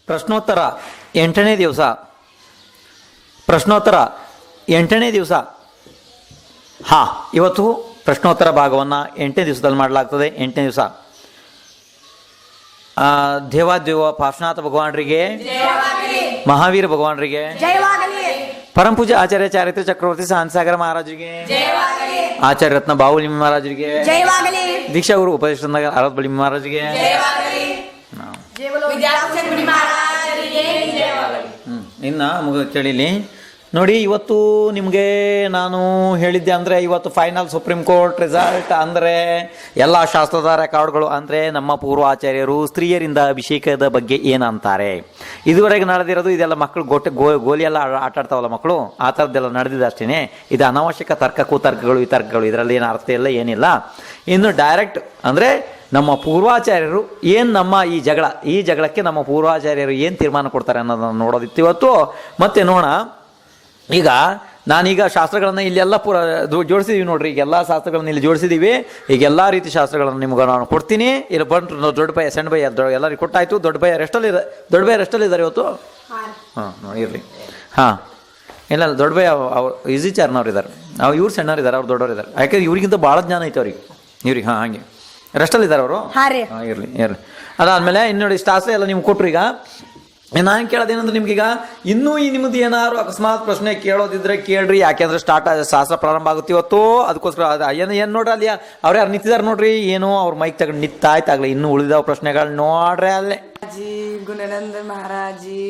ಪ್ರಶ್ನೋತ್ತರ 8ನೇ ದಿವಸ. ಪ್ರಶ್ನೋತ್ತರ 8ನೇ ದಿವಸ. ಇವತ್ತು ಪ್ರಶ್ನೋತ್ತರ ಭಾಗವನ್ನು 8ನೇ ದಿವಸದಲ್ಲಿ ಮಾಡಲಾಗ್ತದೆ. 8ನೇ ದಿವಸ ದೇವಾದೇವ ಪಾರ್ಶ್ವನಾಥ ಭಗವಾನರಿಗೆ, ಮಹಾವೀರ ಭಗವಾನರಿಗೆ, ಪರಮಪೂಜೆ ಆಚಾರ್ಯ ಚಾರಿತ್ರ ಚಕ್ರವರ್ತಿ ಶಾಂತಸಾಗರ ಮಹಾರಾಜರಿಗೆ, ಆಚಾರ್ಯ ರತ್ನ ಬಾಹುಲಿ ಮಹಾರಾಜರಿಗೆ, ದೀಕ್ಷಾ ಗುರು ಉಪದೇಶ ಅರತ್ ಬಳಿ ಮಹಾರಾಜರಿಗೆ, ಇನ್ನು ಮುಗ ಕೇಳಿಲಿ ನೋಡಿ. ಇವತ್ತು ನಿಮಗೆ ನಾನು ಹೇಳಿದ್ದೆ ಅಂದರೆ ಇವತ್ತು ಫೈನಲ್ ಸುಪ್ರೀಂ ಕೋರ್ಟ್ ರಿಸಲ್ಟ್ ಅಂದರೆ ಎಲ್ಲ ಶಾಸ್ತ್ರದ ರೆಕಾರ್ಡ್ಗಳು ಅಂದರೆ ನಮ್ಮ ಪೂರ್ವಾಚಾರ್ಯರು ಸ್ತ್ರೀಯರಿಂದ ಅಭಿಷೇಕದ ಬಗ್ಗೆ ಏನಂತಾರೆ, ಇದುವರೆಗೆ ನಡೆದಿರೋದು ಇದೆಲ್ಲ ಮಕ್ಕಳು ಗೋಲಿ ಎಲ್ಲ ಆಟ ಆಡ್ತಾವಲ್ಲ ಮಕ್ಕಳು, ಆ ಥರದ್ದೆಲ್ಲ ನಡೆದಿದೆ ಅಷ್ಟೇ. ಇದು ಅನಾವಶ್ಯಕ ಕುತರ್ಕಗಳು ವಿತರ್ಕಗಳು, ಇದರಲ್ಲಿ ಏನು ಅರ್ಥ ಇಲ್ಲ, ಏನಿಲ್ಲ. ಇನ್ನು ಡೈರೆಕ್ಟ್ ಅಂದರೆ ನಮ್ಮ ಪೂರ್ವಾಚಾರ್ಯರು ಏನು ನಮ್ಮ ಈ ಜಗಳಕ್ಕೆ ನಮ್ಮ ಪೂರ್ವಾಚಾರ್ಯರು ಏನು ತೀರ್ಮಾನ ಕೊಡ್ತಾರೆ ಅನ್ನೋದನ್ನು ನೋಡೋದಿತ್ತು ಇವತ್ತು. ಮತ್ತೆ ನೋಡೋಣ. ಈಗ ನಾನೀಗ ಶಾಸ್ತ್ರಗಳನ್ನು ಇಲ್ಲೆಲ್ಲ ಜೋಡಿಸಿದೀವಿ ನೋಡ್ರಿ. ಈಗೆಲ್ಲ ಶಾಸ್ತ್ರಗಳನ್ನು ಇಲ್ಲಿ ಜೋಡಿಸಿದ್ದೀವಿ. ಈಗ ಎಲ್ಲ ರೀತಿ ಶಾಸ್ತ್ರಗಳನ್ನು ನಿಮ್ಗೆ ನಾನು ಕೊಡ್ತೀನಿ. ಇಲ್ಲಿ ಬಂತು ದೊಡ್ಡ ಭಯ ಸಣ್ಣ ಭಯ ಎಲ್ಲರಿಗೂ ಕೊಟ್ಟಾಯ್ತು. ದೊಡ್ಡ ಭಯ ರೆಸ್ಟಲ್ಲಿದ್ದಾರೆ ಇವತ್ತು. ಇರಲಿ. ಇಲ್ಲ ದೊಡ್ಡ ಭಯ ಅವ್ರು ಈಸಿ ಚಾರ್ನವ್ರು ಇದ್ದಾರೆ, ಇವ್ರು ಸಣ್ಣವ್ರು ಅವ್ರು ದೊಡ್ಡವ್ರು ಇದ್ದಾರೆ. ಯಾಕಂದ್ರೆ ಇವ್ರಿಗಿಂತ ಭಾಳ ಜ್ಞಾನ ಐತೆ ಇವ್ರಿಗೆ. ಹಾಗೆ ರೆಸ್ಟಲ್ಲಿದ್ದಾರೆ ಅವರು. ಇರಲಿ. ಅದಾದಮೇಲೆ ಇನ್ನು ನೋಡಿ ಶಾಸ್ತ್ರ ಎಲ್ಲ ನಿಮ್ಗೆ ಕೊಟ್ಟರು. ಈಗ ನಾನು ಕೇಳೋದೇನಂದ್ರೆ ನಿಮ್ಗೀಗ ಇನ್ನೂ ನಿಮ್ಮದು ಏನಾದ್ರು ಅಕಸ್ಮಾತ್ ಪ್ರಶ್ನೆ ಕೇಳೋದಿದ್ರೆ ಕೇಳ್ರಿ. ಯಾಕೆಂದ್ರೆ ಶಾಸ್ತ್ರ ಪ್ರಾರಂಭ ಆಗುತ್ತೆ ಇವತ್ತು. ಅದಕ್ಕೋಸ್ಕರ ಏನು ನೋಡ್ರಿ ಅಲ್ಲಿ ಅವ್ರು ಯಾರು ನಿಂತಿದ್ದಾರೆ ನೋಡ್ರಿ, ಏನು ಅವ್ರ ಮೈಕ್ ತಗೊಂಡು ನಿಂತಾಯ್ತಾಗಲಿ. ಇನ್ನೂ ಉಳಿದಾವ ಪ್ರಶ್ನೆಗಳು ನೋಡ್ರಿ ಅಲ್ಲೇ. ಗುಣಾನಂದ ಮಹಾರಾಜಿ,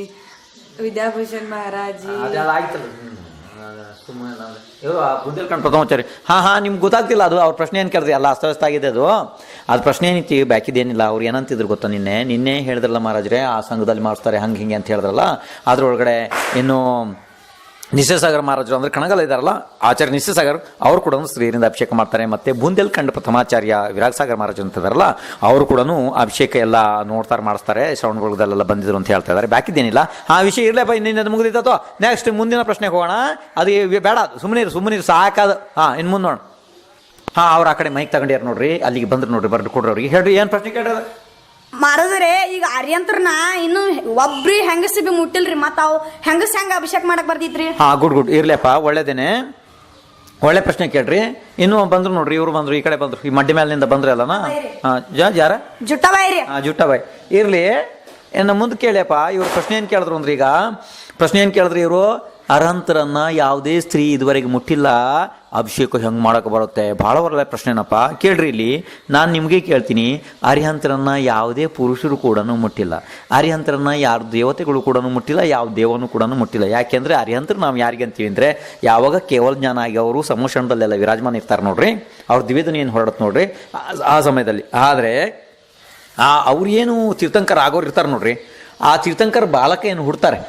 ವಿದ್ಯಾಭೂಷಣ್ ಮಹಾರಾಜಿ, ಬುದ್ಧಿಲ್ಕಂಡು ಪ್ರಥಮಾಚಾರಿ. ನಿಮ್ಗೆ ಗೊತ್ತಾಗ್ತಿಲ್ಲ ಅದು ಅವ್ರ ಪ್ರಶ್ನೆ ಏನು ಕೇಳಿದ್ರಿ, ಎಲ್ಲ ಅಸ್ತವ್ಯಸ್ತ ಆಗಿದೆ ಅದು ಪ್ರಶ್ನೆ ಏನಿತ್ತು ಬ್ಯಾಕಿದೇನಿಲ್ಲ. ಅವ್ರು ಏನಂತಿದ್ರು ಗೊತ್ತಾ, ನಿನ್ನೆ ಹೇಳಿದ್ರಲ್ಲ ಮಹಾರಾಜ್ರೆ ಆ ಸಂಘದಲ್ಲಿ ಮಾಡಿಸ್ತಾರೆ ಹಂಗೆ ಹಿಂಗೆ ಅಂತ ಹೇಳಿದ್ರಲ್ಲ. ಅದ್ರೊಳಗಡೆ ಇನ್ನು ನಿಶ್ಚಯಸಾಗರ ಮಹಾರಾಜರು ಅಂದರೆ ಕಣಗಲ್ ಇದ್ದಾರಲ್ಲ, ಆಚಾರ್ಯ ನಿಶ್ಚಯಸಾಗರ್ ಅವರು ಕೂಡ ಸ್ತ್ರೀಯರಿಂದ ಅಭಿಷೇಕ ಮಾಡ್ತಾರೆ. ಮತ್ತು ಬುಂದೇಲ್ಖಂಡ್ ಪ್ರಥಮಾಚಾರ್ಯ ವಿರಾಗ್ ಸಾಗರ್ ಮಹಾರಾಜರು ಅಂತ ಇದ್ದಾರಲ್ಲ, ಅವರು ಕೂಡ ಅಭಿಷೇಕ ಎಲ್ಲ ನೋಡ್ತಾರೆ, ಮಾಡಿಸ್ತಾರೆ. ಶ್ರವಣಗೊಳದಲ್ಲೆಲ್ಲ ಬಂದಿದ್ರು ಅಂತ ಹೇಳ್ತಾ ಇದ್ದಾರೆ. ಬಾಕಿದ್ದೇನಿಲ್ಲ. ಆ ವಿಷಯ ಇರಲೇಪ್ಪ, ಇನ್ನೇನು ಮುಗಿದಿತ್ತು. ನೆಕ್ಸ್ಟ್ ಮುಂದಿನ ಪ್ರಶ್ನೆಗೆ ಹೋಗೋಣ. ಅದು ಬೇಡ, ಸುಮ್ಮನೆ ಸಾಕಾದ. ಇನ್ನು ಮುಂದೆ ನೋಡೋಣ. ಅವ್ರು ಆ ಕಡೆ ಮೈಕ್ ತಗೊಂಡ್ಯಾರ ನೋಡ್ರಿ, ಅಲ್ಲಿಗೆ ಬಂದ್ರು ನೋಡ್ರಿ, ಬರ್ದು ಕೊಡ್ರಿ ಅವ್ರಿಗೆ. ಹೇಳ್ರಿ ಏನು ಪ್ರಶ್ನೆ ಕೇಳ್ರಿ. ಮಾರದ್ರೆ ಈಗ ಅರ್ಯಂತ್ರನ ಇನ್ನು ಒಬ್ರಿ ಹೆಂಗಸಿ ಬಿ ಮುಟ್ಟಿಲ್ರಿ. ಮತ್ತ ಅವ್ ಹೆಂಗಸ್ ಹೆಂಗ ಅಭಿಷೇಕ ಮಾಡಕ್ ಬರ್ತಿದ್ರಿ. ಗುಡ್ ಇರ್ಲಿಯಪ್ಪ, ಒಳ್ಳೇದೇನೆ, ಒಳ್ಳೆ ಪ್ರಶ್ನೆ ಕೇಳ್ರಿ. ಇನ್ನು ಬಂದ್ರು ನೋಡ್ರಿ, ಇವ್ರು ಬಂದ್ರು, ಈ ಕಡೆ ಬಂದ್ರು, ಈ ಮಡ್ಡಿ ಮೇಲಿನಿಂದ ಬಂದ್ರಿ ಅಲ್ಲನಾ. ಯಾರ ಜುಟ್ಟಬಾಯಿ ಇರ್ಲಿ. ಇನ್ನು ಮುಂದೆ ಕೇಳಿಯಪ್ಪ, ಇವ್ರು ಪ್ರಶ್ನೆ ಏನು ಕೇಳಿದ್ರು ಅಂದ್ರೆ, ಈಗ ಪ್ರಶ್ನೆ ಏನು ಕೇಳಿದ್ರಿ ಇವರು, ಅರ್ಹಂತರನ್ನ ಯಾವುದೇ ಸ್ತ್ರೀ ಇದುವರೆಗೆ ಮುಟ್ಟಿಲ್ಲ, ಅಭಿಷೇಕ ಹೆಂಗೆ ಮಾಡೋಕೆ ಬರುತ್ತೆ. ಭಾಳ ಒಳ್ಳೆ ಪ್ರಶ್ನೆನಪ್ಪ. ಕೇಳ್ರಿ ಇಲ್ಲಿ ನಾನು ನಿಮಗೆ ಕೇಳ್ತೀನಿ. ಅರಿಹಂತರನ್ನ ಯಾವುದೇ ಪುರುಷರು ಕೂಡ ಮುಟ್ಟಿಲ್ಲ, ಅರಿಹಂತರನ್ನ ಯಾರು ದೇವತೆಗಳು ಕೂಡ ಮುಟ್ಟಿಲ್ಲ, ಯಾವ ದೇವನು ಕೂಡ ಮುಟ್ಟಿಲ್ಲ. ಯಾಕೆಂದರೆ ಅರಿಹಂತರು ನಾವು ಯಾರಿಗೆ ಅಂತೀವಿ ಅಂದರೆ, ಯಾವಾಗ ಕೇವಲ ಜ್ಞಾನ ಆಗಿ ಅವರು ಸಮೋಷಣದಲ್ಲೆಲ್ಲ ವಿರಾಜಮಾನ ಇರ್ತಾರೆ ನೋಡ್ರಿ, ಅವ್ರ ದಿವ್ಯದನಿ ಏನು ಹೊರಡುತ್ತೆ ನೋಡ್ರಿ ಆ ಸಮಯದಲ್ಲಿ. ಆದರೆ ಅವ್ರು ಏನು ತೀರ್ಥಂಕರ ಆಗೋರು ಇರ್ತಾರೆ ನೋಡ್ರಿ, ಆ ತೀರ್ಥಂಕರ ಬಾಲಕ ಏನು ಹುಡ್ತಾರೆ,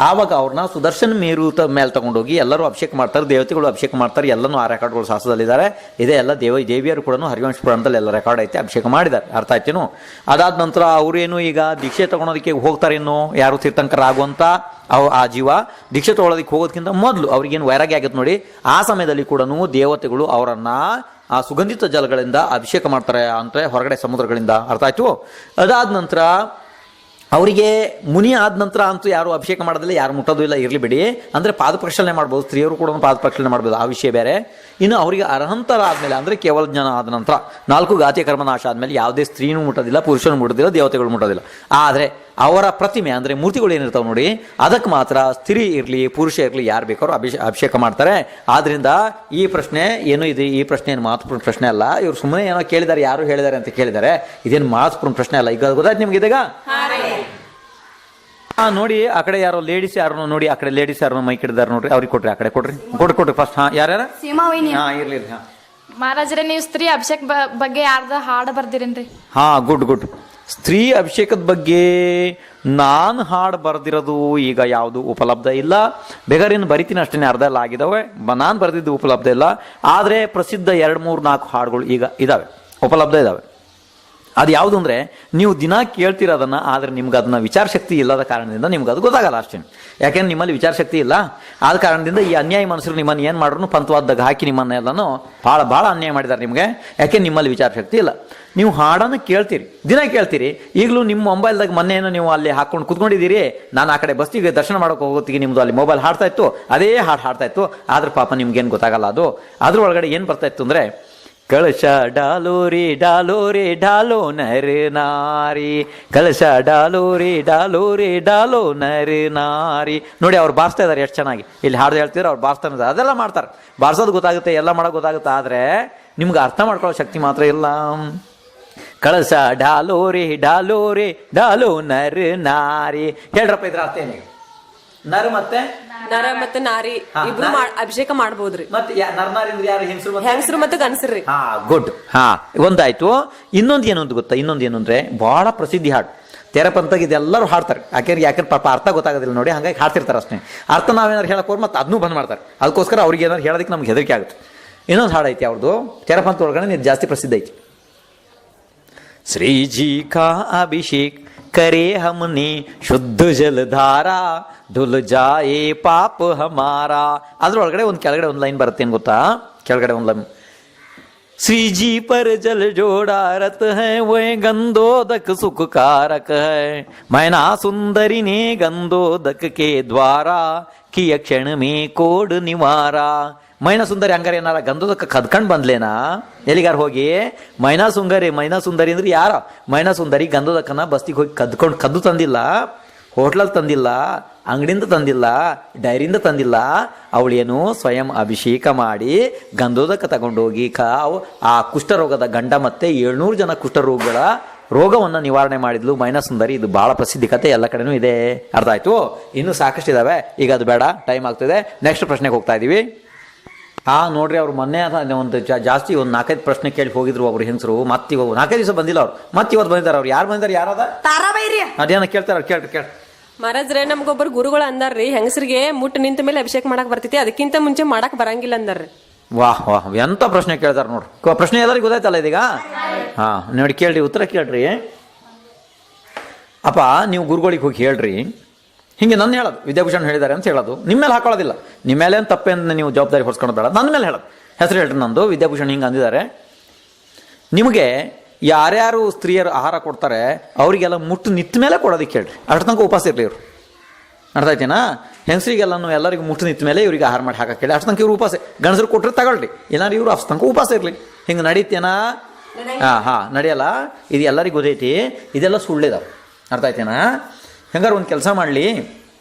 ಆವಾಗ ಅವ್ರನ್ನ ಸುದರ್ಶನ ಮೇರು ಮೇಲೆ ತಗೊಂಡೋಗಿ ಎಲ್ಲರೂ ಅಭಿಷೇಕ ಮಾಡ್ತಾರೆ, ದೇವತೆಗಳು ಅಭಿಷೇಕ ಮಾಡ್ತಾರೆ. ಎಲ್ಲನೂ ಆ ರೆಕಾರ್ಡ್ಗಳು ಶಾಸ್ತ್ರದಲ್ಲಿದ್ದಾರೆ. ಇದೇ ಎಲ್ಲ ದೇವಿಯರು ಕೂಡ ಹರಿವಂಶ ಪುರಾಣದಲ್ಲಿ ಎಲ್ಲ ರೆಕಾರ್ಡ್ ಐತೆ, ಅಭಿಷೇಕ ಮಾಡಿದ್ದಾರೆ. ಅರ್ಥ ಆಯ್ತೇನು? ಅದಾದ ನಂತರ ಅವರೇನು ಈಗ ದೀಕ್ಷೆ ತಗೊಳೋದಕ್ಕೆ ಹೋಗ್ತಾರೆ. ಇನ್ನು ಯಾರು ತೀರ್ಥಂಕರ ಆಗುವಂಥ ಆ ಜೀವ ದೀಕ್ಷೆ ತಗೊಳ್ಳೋದಕ್ಕೆ ಹೋಗೋದಕ್ಕಿಂತ ಮೊದಲು ಅವ್ರಿಗೇನು ವೈರಾಗ್ಯ ಆಗುತ್ತೆ ನೋಡಿ, ಆ ಸಮಯದಲ್ಲಿ ಕೂಡ ದೇವತೆಗಳು ಅವರನ್ನು ಆ ಸುಗಂಧಿತ ಜಲಗಳಿಂದ ಅಭಿಷೇಕ ಮಾಡ್ತಾರೆ, ಅಂದರೆ ಹೊರಗಡೆ ಸಮುದ್ರಗಳಿಂದ. ಅರ್ಥ ಆಯ್ತು? ಅದಾದ ನಂತರ ಅವರಿಗೆ ಮುನಿ ಆದ ನಂತರ ಅಂತೂ ಯಾರು ಅಭಿಷೇಕ ಮಾಡೋದಿಲ್ಲ, ಯಾರು ಮುಟ್ಟೋದು ಇಲ್ಲ. ಇರಲಿ ಬಿಡಿ, ಅಂದರೆ ಪಾದ ಪ್ರಕ್ಷಾಲನೆ ಮಾಡ್ಬೋದು, ಸ್ತ್ರೀಯರು ಕೂಡ ಪಾದ ಪ್ರಕ್ಷಾಲನೆ ಮಾಡ್ಬೋದು, ಆ ವಿಷಯ ಬೇರೆ. ಇನ್ನು ಅವರಿಗೆ ಅರ್ಹಂತರ ಆದಮೇಲೆ ಅಂದರೆ ಕೇವಲ ಜ್ಞಾನ ಆದ ನಂತರ 4 ಘಾತೀಯ ಕರ್ಮನಾಶ ಆದಮೇಲೆ ಯಾವುದೇ ಸ್ತ್ರೀನೂ ಮುಟ್ಟೋದಿಲ್ಲ, ಪುರುಷನು ಮುಟ್ಟೋದಿಲ್ಲ, ದೇವತೆಗಳು ಮುಟ್ಟೋದಿಲ್ಲ. ಆದರೆ ಅವರ ಪ್ರತಿಮೆ ಅಂದರೆ ಮೂರ್ತಿಗಳು ಏನಿರ್ತಾವೆ ನೋಡಿ, ಅದಕ್ಕೆ ಮಾತ್ರ ಸ್ತ್ರೀ ಇರಲಿ ಪುರುಷ ಇರಲಿ ಯಾರು ಬೇಕಾದ್ರೂ ಅಭಿಷೇಕ ಮಾಡ್ತಾರೆ. ಆದ್ದರಿಂದ ಈ ಪ್ರಶ್ನೆ ಏನು ಇದೆ, ಈ ಪ್ರಶ್ನೆ ಏನು ಮಹತ್ವಪೂರ್ಣ ಪ್ರಶ್ನೆ ಅಲ್ಲ. ಇವ್ರು ಸುಮ್ಮನೆ ಏನೋ ಕೇಳಿದ್ದಾರೆ, ಯಾರು ಹೇಳಿದ್ದಾರೆ ಅಂತ ಕೇಳಿದ್ದಾರೆ. ಇದೇನು ಮಹತ್ವಪೂರ್ಣ ಪ್ರಶ್ನೆ ಅಲ್ಲ. ಈಗ ಗೊತ್ತಾಯ್ತು ನಿಮ್ಗೆ ಇದೀಗ? ನೋಡಿ ಆ ಕಡೆ ಯಾರೋ ಲೇಡೀಸ್ ಯಾರು ನೋಡಿ, ಆ ಕಡೆ ಲೇಡೀಸ್ ಯಾರು ಮೈಕ್ ಹಿಡಿದಾರೆ ನೋಡ್ರಿ, ಅವ್ರಿಗೆ ಕೊಡ್ರಿ, ಆ ಕಡೆ ಕೊಡ್ರಿ ಫಸ್ಟ್. ಯಾರ್ಯಾರ? ಇರ್ಲಿ. ಮಹಾರಾಜರೇ, ನೀವು ಸ್ತ್ರೀ ಅಭಿಷೇಕ ಬಗ್ಗೆ ಯಾರ್ದ ಹಾಡು ಬರ್ದಿರೇನ್ರಿ? ಗುಡ್. ಸ್ತ್ರೀ ಅಭಿಷೇಕದ ಬಗ್ಗೆ ನಾನು ಹಾಡು ಬರೆದಿರೋದು ಈಗ ಯಾವುದು ಉಪಲಬ್ಧ ಇಲ್ಲ. ಬೇಕಾದ್ರೆ ಬರಿತೀನಿ ಅಷ್ಟೇ, ಅರ್ಧ ಎಲ್ಲ ಆಗಿದ್ದಾವೆ. ನಾನು ಬರೆದಿದ್ದು ಉಪಲಬ್ಧ ಇಲ್ಲ. ಆದರೆ ಪ್ರಸಿದ್ಧ 2, 3, 4 ಹಾಡುಗಳು ಈಗ ಇದ್ದಾವೆ, ಉಪಲಬ್ಧ ಇದ್ದಾವೆ. ಅದು ಯಾವುದು ಅಂದರೆ ನೀವು ದಿನ ಕೇಳ್ತಿರೋದನ್ನು, ಆದರೆ ನಿಮ್ಗೆ ಅದನ್ನ ವಿಚಾರ ಶಕ್ತಿ ಇಲ್ಲದ ಕಾರಣದಿಂದ ನಿಮ್ಗೆ ಅದು ಗೊತ್ತಾಗಲ್ಲ ಅಷ್ಟೇ. ಯಾಕೆಂದ್ರೆ ನಿಮ್ಮಲ್ಲಿ ವಿಚಾರ ಶಕ್ತಿ ಇಲ್ಲ. ಆದ ಕಾರಣದಿಂದ ಈ ಅನ್ಯಾಯ ಮನುಷ್ಯರು ನಿಮ್ಮನ್ನು ಏನು ಮಾಡ್ರು ಪಂಥವಾದಾಗ ಹಾಕಿ ನಿಮ್ಮನ್ನೆಲ್ಲನೂ ಭಾಳ ಅನ್ಯಾಯ ಮಾಡಿದ್ದಾರೆ ನಿಮಗೆ. ಯಾಕೆ ನಿಮ್ಮಲ್ಲಿ ವಿಚಾರ ಶಕ್ತಿ ಇಲ್ಲ. ನೀವು ಹಾಡನ್ನು ಕೇಳ್ತೀರಿ, ದಿನ ಕೇಳ್ತೀರಿ. ಈಗಲೂ ನಿಮ್ಮ ಮೊಬೈಲ್ದಾಗ ಮೊನ್ನೆ ಏನೋ ನೀವು ಅಲ್ಲಿ ಹಾಕೊಂಡು ಕುತ್ಕೊಂಡಿದ್ದೀರಿ. ನಾನು ಆ ಕಡೆ ಬಸ್ತಿಗೆ ದರ್ಶನ ಮಾಡೋಕೆ ಹೋಗೋತ್ತಿಗೆ ನಿಮ್ಮದು ಅಲ್ಲಿ ಮೊಬೈಲ್ ಹಾಡ್ತಾ ಇತ್ತು, ಅದೇ ಹಾಡು ಹಾಡ್ತಾ ಇತ್ತು. ಆದ್ರೆ ಪಾಪ ನಿಮ್ಗೇನು ಗೊತ್ತಾಗಲ್ಲ. ಅದು ಅದ್ರೊಳಗಡೆ ಏನು ಬರ್ತಾ ಇತ್ತು ಅಂದರೆ, ಕಳಶ ಡಾಲೋರಿ ಡಾಲೋರಿ ಡಾಲೋ ನರ ನಾರಿ, ಕಳಶ ಡಾಲೋರಿ ಡಾಲೋರಿ ಡಾಲೋ ನರ ನಾರಿ. ನೋಡಿ ಅವ್ರು ಬಾರಿಸ್ತಾ ಇದ್ದಾರೆ ಎಷ್ಟು ಚೆನ್ನಾಗಿ. ಇಲ್ಲಿ ಹಾಡು ಹೇಳ್ತಿದ್ರು, ಅವ್ರು ಬಾರಿಸ್ತಾನೆ ಅದೆಲ್ಲ ಮಾಡ್ತಾರೆ. ಬಾರಿಸೋದು ಗೊತ್ತಾಗುತ್ತೆ, ಎಲ್ಲ ಮಾಡೋದು ಗೊತ್ತಾಗುತ್ತೆ. ಆದರೆ ನಿಮ್ಗೆ ಅರ್ಥ ಮಾಡ್ಕೊಳ್ಳೋ ಶಕ್ತಿ ಮಾತ್ರ ಇಲ್ಲ. ಕಳಸ ಡಾಲೋರಿ ಡಾಲೋರಿ ಡಾಲೋ ನರ ನಾರಿ. ಹೇಳ್ರಪ್ಪ ಇದ್ರ ಅರ್ಥ ಏನಿಗೆ? ನರ ಮತ್ತೆ ನಾರಿ ಇಬ್ರು ಅಭಿಷೇಕ ಮಾಡ್ಬೋದ್ರಿ. ಮತ್ತೆ ನರನಾರಿ ಅಂದ್ರೆ ಯಾರು? ಹೆಂಗಸರು ಮತ್ತೆ ಗಂಡಸರ್ರಿ. ಹಾ, ಗುಡ್. ಹಾ, ಒಂದಾಯ್ತು. ಇನ್ನೊಂದು ಏನು ಅಂತ ಗೊತ್ತಾ? ಇನ್ನೊಂದು ಏನು ಅಂದ್ರೆ ಬಹಳ ಪ್ರಸಿದ್ಧಿ ಹಾಡು ತೆರಪಂತಾಗ ಇದೆಲ್ಲರೂ ಹಾಡ್ತಾರೆ. ಯಾಕೆ ಪಾಪ ಅರ್ಥ ಗೊತ್ತಾಗೋದಿಲ್ಲ ನೋಡಿ, ಹಂಗಾಗಿ ಹಾಡ್ತಿರ್ತಾರೆ ಅಷ್ಟೇ. ಅರ್ಥ ನಾವೇನಾರು ಹೇಳಕ್ ಹೋದ್ರೆ ಮತ್ತೆ ಅದನ್ನೂ ಬಂದ್ ಮಾಡ್ತಾರೆ. ಅದಕ್ಕೋಸ್ಕರ ಅವ್ರಿಗೆ ಏನಾರು ಹೇಳೋದಕ್ಕೆ ನಮ್ಗೆ ಹೆದರಿಕೆ ಆಗುತ್ತೆ. ಇನ್ನೊಂದು ಹಾಡು ಐತಿ ಅವ್ರದ್ದು ತೆರಪಂತ ಒಳಗಡೆ, ಇದು ಜಾಸ್ತಿ ಪ್ರಸಿದ್ಧ ಐತಿ. श्रीजी का अभिषेक करे हमने शुद्ध जलधारा धुल जाए पाप हमारा. ಅದ್ರೊಳಗಡೆ ಕೆಳಗಡೆ ಒಂದು ಲೈನ್ ಬರುತ್ತೆ, ಏನು ಗೊತ್ತಾ? ಕೆಳಗಡೆ ಒಂದು ಲೈನ್, श्रीजी पर जल जोड़ा रत है वो गंदोदक सुख कारक है, मैना सुंदरी ने गंदोदक के द्वारा किय क्षण में कोड निवारा. ಮೈನಾ ಸುಂದರಿ ಹಂಗಾರೆ ಏನಾರ ಗಂಧದಕ್ಕೆ ಕದ್ಕೊಂಡು ಬಂದ್ಲೇನಾ? ಎಲ್ಲಿಗಾರ ಹೋಗಿ ಮೈನಾ ಸುಂದರಿ ಅಂದ್ರೆ ಯಾರ? ಮೈನಾ ಸುಂದರಿ ಗಂಧದಕ್ಕನ ಬಸ್ತಿಗೆ ಹೋಗಿ ಕದ್ದು ತಂದಿಲ್ಲ, ಹೋಟ್ಲಲ್ಲಿ ತಂದಿಲ್ಲ, ಅಂಗಡಿಯಿಂದ ತಂದಿಲ್ಲ, ಡೈರಿಯಿಂದ ತಂದಿಲ್ಲ. ಅವಳೇನು ಸ್ವಯಂ ಅಭಿಷೇಕ ಮಾಡಿ ಗಂಧೋದಕ್ಕೆ ತಗೊಂಡೋಗಿ ಆ ಕುಷ್ಠರೋಗದ ಗಂಡ ಮತ್ತೆ 700 ಜನ ಕುಷ್ಠರೋಗಗಳ ರೋಗವನ್ನು ನಿವಾರಣೆ ಮಾಡಿದ್ಲು ಮೈನಾ ಸುಂದರಿ. ಇದು ಬಹಳ ಪ್ರಸಿದ್ಧಿ ಕತೆ, ಎಲ್ಲ ಕಡೆನೂ ಇದೆ. ಅರ್ಥ ಆಯ್ತು? ಇನ್ನೂ ಸಾಕಷ್ಟು ಇದಾವೆ. ಈಗ ಅದು ಬೇಡ, ಟೈಮ್ ಆಗ್ತಿದೆ. ನೆಕ್ಸ್ಟ್ ಪ್ರಶ್ನೆಗೆ ಹೋಗ್ತಾ ಇದೀವಿ. ನೋಡ್ರಿ, ಅವ್ರು ಮೊನ್ನೆ ಒಂದು ಜಾಸ್ತಿ ಒಂದು 4-5 ಪ್ರಶ್ನೆ ಕೇಳಿ ಹೋಗಿದ್ರು ಒಬ್ರು ಹೆಂಗಸರು. ಮತ್ತೆ ಇವಾಗ 4 ದಿವಸ ಬಂದಿಲ್ಲ ಅವ್ರು, ಮತ್ತೆ ಇವತ್ತು ಬಂದಿದ್ದಾರೆ. ಅವ್ರು ಯಾರು ಬಂದಿದ್ದಾರೆ? ಯಾರದ? ತಾರಾಬಾಯಿ. ಅದೇನ ಕೇಳ್ತಾರ? ಕೇಳಿ. ಮಹಾರಾಜ್ರೆ, ನಮ್ಗೊಬ್ಬರು ಗುರುಗಳು ಅಂದಾರ್ರಿ, ಹೆಂಗಸರಿಗೆ ಮುಟ್ಟು ನಿಂತ ಮೇಲೆ ಅಭಿಷೇಕ ಮಾಡಕ್ ಬರ್ತೈತಿ, ಅದಕ್ಕಿಂತ ಮುಂಚೆ ಮಾಡಕ್ ಬರಂಗಿಲ್ಲ ಅಂದಾರ್ರಿ. ವಾಹ್ ಎಂತ ಪ್ರಶ್ನೆ ಕೇಳ್ತಾರ ನೋಡ್ರಿ. ಪ್ರಶ್ನೆ ಎಲ್ಲರಿಗೂ ಗೊತ್ತಾಯ್ತಲ್ಲ ಇದೀಗ? ಹಾ, ನೋಡಿ ಕೇಳ್ರಿ, ಉತ್ತರ ಕೇಳ್ರಿ. ಅಪ್ಪ, ನೀವು ಗುರುಗಳಿಗೆ ಹೋಗಿ ಹೇಳ್ರಿ, ಹಿಂಗೆ ನನ್ನ ಹೇಳೋದು ವಿದ್ಯಾಭೂಷಣ್ ಹೇಳಿದ್ದಾರೆ ಅಂತ ಹೇಳೋದು. ನಿಮ್ಮ ಮೇಲೆ ಹಾಕೊಳ್ಳೋದಿಲ್ಲ. ನಿಮ್ಮ ಮೇಲೆ ಏನು ತಪ್ಪೇನು ನೀವು ಜವಾಬ್ದಾರಿ ಹೊರಿಸ್ಕೊಂಡು ಬೇಡ, ನನ್ನ ಮೇಲೆ ಹೇಳೋದು. ಹೆಸರು ಹೇಳ್ರಿ ನಂದು, ವಿದ್ಯಾಭೂಷಣ್ ಹಿಂಗೆ ಅಂದಿದ್ದಾರೆ. ನಿಮಗೆ ಯಾರ್ಯಾರು ಸ್ತ್ರೀಯರು ಆಹಾರ ಕೊಡ್ತಾರೆ ಅವರಿಗೆಲ್ಲ ಮುಟ್ಟು ನಿಂತ ಮೇಲೆ ಕೊಡೋದಕ್ಕೆ ಹೇಳ್ರಿ. ಅಷ್ಟು ತನಕ ಉಪವಾಸ ಇರಲಿ ಇವರು. ಅರ್ಥ ಆಯ್ತೇನಾ? ಹೆಂಗಸರಿಗೆಲ್ಲನೂ ಎಲ್ಲರಿಗೂ ಮುಟ್ಟು ನಿಂತ ಮೇಲೆ ಇವ್ರಿಗೆ ಆಹಾರ ಮಾಡಿ ಹಾಕಕ್ಕೆ ಹೇಳಿ. ಅಷ್ಟು ತನಕ ಇವ್ರು ಉಪವಾಸ. ಗಂಡಸರು ಕೊಟ್ಟರೆ ತಗೊಳ್ರಿ, ಇಲ್ಲಾಂದ್ರೆ ಇವರು ಅಷ್ಟು ತನಕ ಉಪವಾಸ ಇರಲಿ. ಹಿಂಗೆ ನಡೀತೇನಾ? ನಡೆಯಲ್ಲ. ಇದು ಎಲ್ಲರಿಗೂ ಗೊತ್ತೈತಿ, ಇದೆಲ್ಲ ಸುಳ್ಳಿದಾವೆ. ಅರ್ಥ ಆಯ್ತೇನಾ? ಹೆಂಗಾರು ಒಂದು ಕೆಲಸ ಮಾಡಲಿ,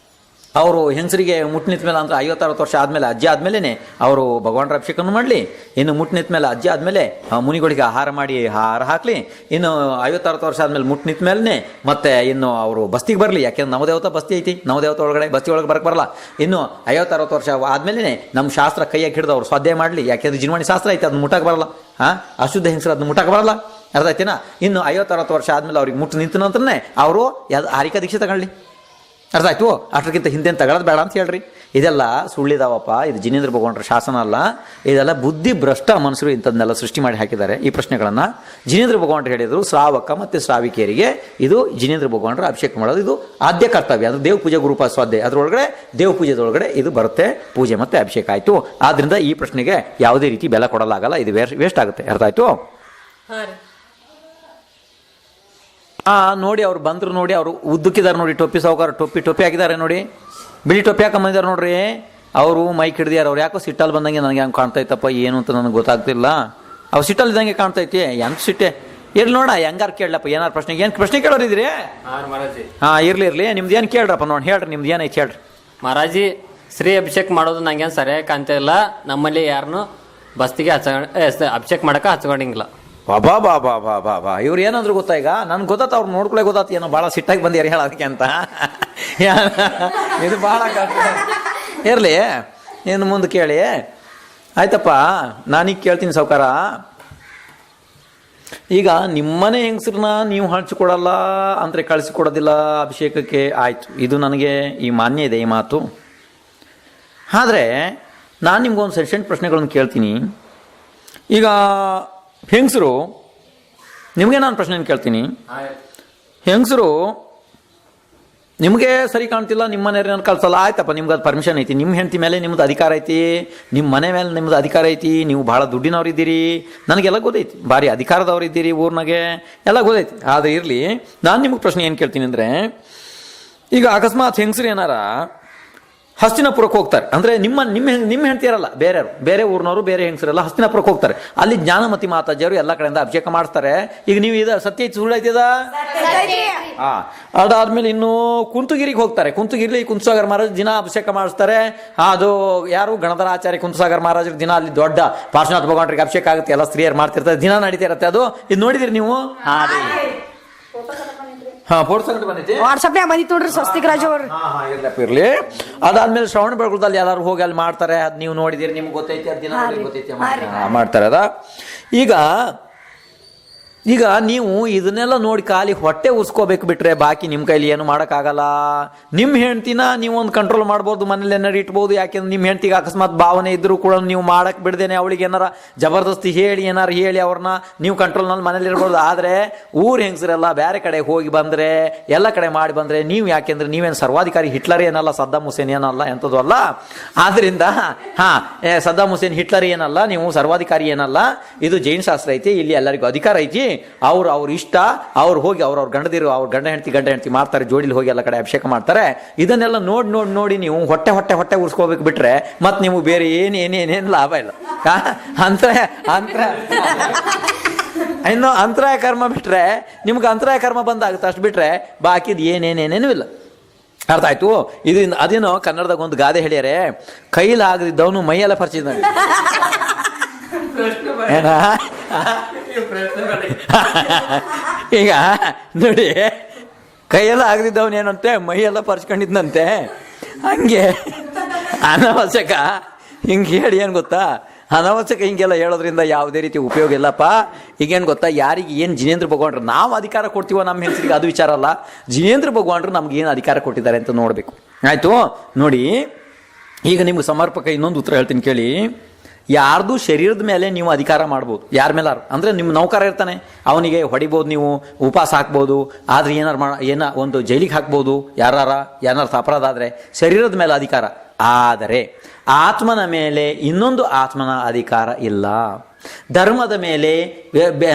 ಅವರು ಹೆಂಗಸರಿಗೆ ಮುಟ್ಟು ನಿಂತ ಮೇಲೆ ಅಂದ್ರೆ 50-60 ವರ್ಷ ಆದಮೇಲೆ, ಅಜ್ಜಿ ಆದಮೇಲೆ ಅವರು ಭಗವಾನರ ಅಭಿಷೇಕವನ್ನು ಮಾಡಲಿ. ಇನ್ನು ಮುಟ್ಟು ನಿಂತ ಮೇಲೆ, ಅಜ್ಜಿ ಆದಮೇಲೆ ಮುನಿಗಳಿಗೆ ಆಹಾರ ಮಾಡಿ ಆಹಾರ ಹಾಕಲಿ. ಇನ್ನು 50-60 ವರ್ಷ ಆದಮೇಲೆ ಮುಟ್ಟು ನಿಂತ ಮೇಲೆ ಮತ್ತೆ ಇನ್ನು ಅವರು ಬಸ್ತಿಗೆ ಬರಲಿ. ಯಾಕೆಂದ್ರೆ ನವದೇವತ ಬಸ್ತಿ ಐತಿ, ನವದೇವತ ಒಳಗಡೆ ಬಸ್ತಿ ಒಳಗೆ ಬರಕ್ಕೆ ಬರಲ್ಲ. ಇನ್ನು 50-60 ವರ್ಷ ಆದಮೇಲೆ ನಮ್ಮ ಶಾಸ್ತ್ರ ಕೈಯಾಗಿ ಹಿಡಿದು ಅವ್ರು ಸ್ವಾಧ್ಯಾಯ ಮಾಡಲಿ. ಯಾಕೆಂದ್ರೆ ಜಿನ್ವಾಣಿ ಶಾಸ್ತ್ರ ಐತೆ, ಅದನ್ನ ಮುಟ್ಟಕ್ಕೆ ಬರಲ್ಲ. ಅಶುದ್ಧ ಹೆಂಗಸರು ಅದನ್ನ ಮುಟ್ಟಕ್ಕೆ ಬರಲ್ಲ. ಅರ್ಥ ಆಯ್ತೇನಾ? ಇನ್ನು 50-60 ವರ್ಷ ಆದಮೇಲೆ ಅವ್ರಿಗೆ ಮುಟ್ಟು ನಿಂತ ನಂತರನೇ ಅವರು ಹಾರಿಕಾ ದೀಕ್ಷೆ ತಗೊಳ್ಳಿ. ಅರ್ಥ ಆಯ್ತು? ಅಷ್ಟಕ್ಕಿಂತ ಹಿಂದೇನು ತಗೊಳ್ಳೋದು ಬೇಡ ಅಂತ ಹೇಳ್ರಿ. ಇದೆಲ್ಲ ಸುಳ್ಳಿದಾವಪ್ಪ. ಇದು ಜಿನೇಂದ್ರ ಭಗವಾನರ ಶಾಸನ ಅಲ್ಲ. ಇದೆಲ್ಲ ಬುದ್ಧಿ ಭ್ರಷ್ಟ ಮನುಷ್ಯರು ಇಂಥದ್ದನ್ನೆಲ್ಲ ಸೃಷ್ಟಿ ಮಾಡಿ ಹಾಕಿದ್ದಾರೆ ಈ ಪ್ರಶ್ನೆಗಳನ್ನು. ಜಿನೇಂದ್ರ ಭಗವಾನರು ಹೇಳಿದರು, ಶ್ರಾವಕ ಮತ್ತು ಶ್ರಾವಿಕೆಯರಿಗೆ ಇದು ಜಿನೇಂದ್ರ ಭಗವಾನರ ಅಭಿಷೇಕ ಮಾಡೋದು ಇದು ಆದ್ಯ ಕರ್ತವ್ಯ. ಅದು ದೇವ ಪೂಜೆ ಗುರುಪ ಸ್ವಾಧ್ಯಾಯ, ಅದರೊಳಗಡೆ ದೇವ ಪೂಜೆದೊಳಗಡೆ ಇದು ಬರುತ್ತೆ, ಪೂಜೆ ಮತ್ತು ಅಭಿಷೇಕ ಆಯಿತು. ಆದ್ದರಿಂದ ಈ ಪ್ರಶ್ನೆಗೆ ಯಾವುದೇ ರೀತಿ ಬೆಲೆ ಕೊಡಲಾಗಲ್ಲ. ಇದು ವೇಸ್ಟ್ ಆಗುತ್ತೆ. ಅರ್ಥ ಆಯ್ತು? ನೋಡಿ, ಅವ್ರು ಬಂದರು ನೋಡಿ, ಅವರು ಉದ್ದಕ್ಕಿದ್ದಾರೆ ನೋಡಿ, ಟೊಪ್ಪಿ ಸಾವುಕಾರ ಟೊಪ್ಪಿ ಹಾಕಿದ್ದಾರೆ ನೋಡಿ, ಬಿಳಿ ಟೊಪ್ಪಿ ಹಾಕೊಂಬಂದಿದ್ದಾರೆ ನೋಡ್ರಿ. ಅವರು ಮೈಕ್ ಹಿಡಿದ್ಯಾರ. ಅವ್ರು ಯಾಕೋ ಸಿಟ್ಟಲ್ಲಿ ಬಂದಂಗೆ ನನಗೆ ಹಂಗೆ ಕಾಣ್ತೈತಪ್ಪ, ಏನು ಅಂತ ನನಗೆ ಗೊತ್ತಾಗ್ತಿಲ್ಲ. ಅವ್ರು ಸಿಟ್ಟಲ್ಲಿ ಇದ್ದಂಗೆ ಕಾಣ್ತೈತಿ. ಎಂತ ಸಿಟ್ಟೆ ಇರ್ಲಿ ನೋಡ, ಹೆಂಗಾರು ಕೇಳಪ್ಪ. ಏನಾರು ಏನು ಪ್ರಶ್ನೆ ಕೇಳೋರಿದ್ರಿ? ಇರ್ಲಿ ನಿಮ್ದು ಏನು ಕೇಳ್ರಪ್ಪ. ನೋಡಿ ಹೇಳ್ರಿ, ನಿಮ್ದು ಏನೈತಿ ಹೇಳ್ರಿ. ಮಹಾರಾಜಿ, ಶ್ರೀ ಅಭಿಷೇಕ್ ಮಾಡೋದು ನಂಗೇನು ಸರಿಯಾಗಿ ಕಾಣ್ತಾ ಇಲ್ಲ. ನಮ್ಮಲ್ಲಿ ಯಾರನ್ನು ಬಸ್ತಿಗೆ ಅಭಿಷೇಕ್ ಮಾಡಕ್ಕೆ ಹಚ್ಕೊಂಡಿಂಗಿಲ್ಲ. ಬಾ ಇವ್ರು ಏನಂದ್ರು ಗೊತ್ತಾ? ಈಗ ನನ್ಗೆ ಗೊತ್ತಾತ, ಅವ್ರು ನೋಡ್ಕೊಳ್ಳೆ ಗೊತ್ತಾತ, ಏನೋ ಭಾಳ ಸಿಟ್ಟಾಗಿ ಬಂದ್ಯಾರ ಹೇಳೋದಕ್ಕೆ ಅಂತ. ಇದು ಭಾಳ ಇರಲಿ, ಏನು ಮುಂದೆ ಕೇಳಿ ಆಯ್ತಪ್ಪ. ನಾನೀಗ ಕೇಳ್ತೀನಿ ಸಾವುಕಾರ, ಈಗ ನಿಮ್ಮನೆ ಹೆಂಗಸ್ರನ್ನ ನೀವು ಹಂಚಿಕೊಡಲ್ಲ ಅಂದರೆ ಕಳಿಸಿಕೊಡೋದಿಲ್ಲ ಅಭಿಷೇಕಕ್ಕೆ, ಆಯಿತು, ಇದು ನನಗೆ ಈ ಮಾನ್ಯ ಇದೆ ಈ ಮಾತು. ಆದರೆ ನಾನು ನಿಮ್ಗೊಂದು ಸೆಷನ್ ಪ್ರಶ್ನೆಗಳನ್ನು ಕೇಳ್ತೀನಿ. ಈಗ ಹೆಂಗಸರು ನಿಮಗೆ ನಾನು ಪ್ರಶ್ನೆ ಕೇಳ್ತೀನಿ. ಹೆಂಗಸರು ನಿಮಗೆ ಸರಿ ಕಾಣ್ತಿಲ್ಲ, ನಿಮ್ಮ ಮನೆಯವ್ರನ್ನ ಕಳ್ಸಲ್ಲ, ಆಯ್ತಪ್ಪ, ನಿಮ್ಗೆ ಅದು ಪರ್ಮಿಷನ್ ಐತಿ, ನಿಮ್ಮ ಹೆಂಡತಿ ಮೇಲೆ ನಿಮ್ದು ಅಧಿಕಾರ ಐತಿ, ನಿಮ್ಮ ಮನೆ ಮೇಲೆ ನಿಮ್ದು ಅಧಿಕಾರ ಐತಿ, ನೀವು ಭಾಳ ದುಡ್ಡಿನವ್ರು ಇದ್ದೀರಿ, ನನಗೆಲ್ಲ ಗೊತ್ತೈತಿ, ಭಾರಿ ಅಧಿಕಾರದವ್ರು ಇದ್ದೀರಿ ಊರ್ನಾಗೆ, ಎಲ್ಲ ಗೊತ್ತೈತಿ. ಆದರೆ ಇರಲಿ, ನಾನು ನಿಮಗೆ ಪ್ರಶ್ನೆ ಏನು ಕೇಳ್ತೀನಿ ಅಂದರೆ, ಈಗ ಅಕಸ್ಮಾತ್ ಹೆಂಗಸರು ಏನಾರ ಹಸ್ತಿನಾಪುರಕ್ಕೆ ಹೋಗ್ತಾರೆ, ಅಂದರೆ ನಿಮ್ಮ ಹೆಂಡತಿ ಇರಲ್ಲ, ಬೇರೆ ಊರಿನವರು, ಬೇರೆ ಹೆಂಗಸರೆಲ್ಲ ಹಸ್ತಿನಾಪುರಕ್ಕೆ ಹೋಗ್ತಾರೆ. ಅಲ್ಲಿ ಜ್ಞಾನಮತಿ ಮಾತಾಜಿಯವರು ಎಲ್ಲ ಕಡೆಯಿಂದ ಅಭಿಷೇಕ ಮಾಡಿಸ್ತಾರೆ. ಈಗ ನೀವು ಇದು ಸತ್ಯ ಐತಿ ಸುಳ್ಳು ಐತಿದ? ಅದಾದ್ಮೇಲೆ ಇನ್ನು ಕುಂತಗಿರಿಗೆ ಹೋಗ್ತಾರೆ. ಕುಂತಸಾಗರ್ ಮಹಾರಾಜ್ ದಿನ ಅಭಿಷೇಕ ಮಾಡಿಸ್ತಾರೆ. ಅದು ಯಾರು ಗಣಧರ ಆಚಾರ್ಯ ಕುಂತಸಾಗರ್ ಮಹಾರಾಜರು ದಿನ ಅಲ್ಲಿ ದೊಡ್ಡ ಪಾರ್ಶ್ವನಾಥ ಭಗವಾನ್ರಿಗೆ ಅಭಿಷೇಕ ಆಗುತ್ತೆ, ಎಲ್ಲ ಸ್ತ್ರೀಯರು ಮಾಡ್ತಿರ್ತಾರೆ, ದಿನ ನಡೀತಾ ಇರುತ್ತೆ. ಅದು ಇದು ನೋಡಿದಿರಿ ನೀವು? ಫೋಟೋ ಬಂದೈತಿ, ವಾಟ್ಸಪ್ನ್ಯಾಗ ಬಂದಿತ್ತು ನೋಡ್ರಿ ಸ್ವಸ್ತಿಕ್ ರಾಜು ಅವ್ರು. ಇರ್ಲಿ. ಅದಾದ್ಮೇಲೆ ಶ್ರವಣ ಬೆಳಗುಳದಲ್ಲಿ ಎಲ್ಲರೂ ಹೋಗಿ ಅಲ್ಲಿ ಮಾಡ್ತಾರೆ, ಅದ್ ನೀವು ನೋಡಿದಿರಿ, ನಿಮ್ಗೆ ಗೊತ್ತೈತಿ, ಅದ್ ದಿನ ಗೊತ್ತೈತಿ ಮಾಡ್ತಾರೆ. ಅದ ಈಗ ನೀವು ಇದನ್ನೆಲ್ಲ ನೋಡಿ ಖಾಲಿ ಹೊಟ್ಟೆ ಉರ್ಸ್ಕೋಬೇಕು ಬಿಟ್ರೆ ಬಾಕಿ ನಿಮ್ಮ ಕೈಲಿ ಏನು ಮಾಡೋಕ್ಕಾಗಲ್ಲ. ನಿಮ್ಮ ಹೆಂಡ್ತಿನ ನೀವು ಒಂದು ಕಂಟ್ರೋಲ್ ಮಾಡ್ಬೋದು, ಮನೇಲಿ ಏನಾರು ಇಟ್ಬೋದು. ಯಾಕೆಂದ್ರೆ ನಿಮ್ಮ ಹೆಂಡ್ತಿಗೆ ಅಕಸ್ಮಾತ್ ಭಾವನೆ ಇದ್ರೂ ಕೂಡ ನೀವು ಮಾಡಕ್ಕೆ ಬಿಡ್ದೇನೆ ಅವಳಿಗೆ ಏನಾರ ಜಬರ್ದಸ್ತಿ ಹೇಳಿ ಅವ್ರನ್ನ ನೀವು ಕಂಟ್ರೋಲ್ನಲ್ಲಿ ಮನೇಲಿ ಇರ್ಬೋದು. ಆದರೆ ಊರು ಹೆಂಗಸರೆಲ್ಲ ಬೇರೆ ಕಡೆ ಹೋಗಿ ಬಂದರೆ, ಎಲ್ಲ ಕಡೆ ಮಾಡಿ ಬಂದರೆ, ನೀವು ಯಾಕೆಂದ್ರೆ ನೀವೇನು ಸರ್ವಾಧಿಕಾರಿ ಹಿಟ್ಲರ್ ಏನಲ್ಲ, ಸದ್ದಾಮ್ ಹುಸೇನ್ ಏನಲ್ಲ, ಎಂಥದ್ದು ಅಲ್ಲ. ಆದ್ದರಿಂದ ಸದ್ದಾಮ್ ಹುಸೇನ್ ಹಿಟ್ಲರ್ ಏನಲ್ಲ, ನೀವು ಸರ್ವಾಧಿಕಾರಿ ಏನಲ್ಲ. ಇದು ಜೈನ್ ಶಾಸ್ತ್ರ ಐತಿ, ಇಲ್ಲಿ ಎಲ್ಲರಿಗೂ ಅಧಿಕಾರ ಐತಿ. ಅವ್ರ ಇಷ್ಟ, ಅವ್ರು ಹೋಗಿ ಅವ್ರ ಗಂಡ ಹೆಂಡತಿ ಮಾಡ್ತಾರೆ, ಜೋಡಿಲಿ ಹೋಗಿ ಎಲ್ಲ ಕಡೆ ಅಭಿಷೇಕ ಮಾಡ್ತಾರೆ. ಇದನ್ನೆಲ್ಲ ನೋಡಿ ನೀವು ಹೊಟ್ಟೆ ಉರ್ಸ್ಕೋಬೇಕು ಬಿಟ್ರೆ ಮತ್ತೆ ನೀವು ಬೇರೆ ಏನೇನೇನು ಲಾಭ ಇಲ್ಲ. ಇನ್ನು ಅಂತರಾಯ ಕರ್ಮ ಬಿಟ್ರೆ ನಿಮ್ಗೆ ಅಂತರಾಯ ಕರ್ಮ ಬಂದಾಗುತ್ತೆ, ಅಷ್ಟು ಬಿಟ್ರೆ ಬಾಕಿದ್ ಏನೇನೇನೇನು ಇಲ್ಲ. ಅರ್ಥ ಆಯ್ತು? ಅದೇನೋ ಕನ್ನಡದಾಗ ಒಂದು ಗಾದೆ ಹೇಳ್ಯಾರೆ, ಕೈಲಾಗದಿದ್ದವನು ಮೈಯೆಲ್ಲ ಪರಿಚಿದ. ಈಗ ನೋಡಿ, ಕೈಯೆಲ್ಲ ಆಗದಿದ್ದವನೇನಂತೆ ಮೈಯೆಲ್ಲ ಪರ್ಚ್ಕೊಂಡಿದ್ನಂತೆ. ಹಂಗೆ ಅನಾವಶ್ಯಕ ಹಿಂಗೆ ಹೇಳಿ ಏನು ಗೊತ್ತಾ, ಅನಾವಶ್ಯಕ ಹಿಂಗೆಲ್ಲ ಹೇಳೋದ್ರಿಂದ ಯಾವುದೇ ರೀತಿ ಉಪಯೋಗ ಇಲ್ಲಪ್ಪ. ಈಗೇನು ಗೊತ್ತಾ, ಯಾರಿಗೆ ಏನು ಜಿನೇಂದ್ರ ಭಗವಾನ್ರು ನಾವು ಅಧಿಕಾರ ಕೊಡ್ತೀವೋ ನಮ್ಮ ಹೆಂಗಸರಿಗೆ, ಅದು ವಿಚಾರ ಅಲ್ಲ. ಜಿನೇಂದ್ರ ಭಗವಾನ್ರು ನಮ್ಗೆ ಏನು ಅಧಿಕಾರ ಕೊಟ್ಟಿದ್ದಾರೆ ಅಂತ ನೋಡಬೇಕು. ಆಯಿತು? ನೋಡಿ, ಈಗ ನಿಮ್ಗೆ ಸಮರ್ಪಕ ಇನ್ನೊಂದು ಉತ್ತರ ಹೇಳ್ತೀನಿ ಕೇಳಿ. ಯಾರ್ದು ಶರೀರದ ಮೇಲೆ ನೀವು ಅಧಿಕಾರ ಮಾಡ್ಬೋದು, ಯಾರ ಮೇಲಾರು. ಅಂದರೆ ನಿಮ್ಮ ನೌಕರ ಇರ್ತಾನೆ, ಅವನಿಗೆ ಹೊಡಿಬೋದು, ನೀವು ಉಪವಾಸ ಹಾಕ್ಬೋದು, ಆದರೆ ಏನಾರ ಒಂದು ಜೈಲಿಗೆ ಹಾಕ್ಬೋದು, ಏನಾರ ಅಪರಾಧ ಆದರೆ. ಶರೀರದ ಮೇಲೆ ಅಧಿಕಾರ. ಆದರೆ ಆತ್ಮನ ಮೇಲೆ ಇನ್ನೊಂದು ಆತ್ಮನ ಅಧಿಕಾರ ಇಲ್ಲ. ಧರ್ಮದ ಮೇಲೆ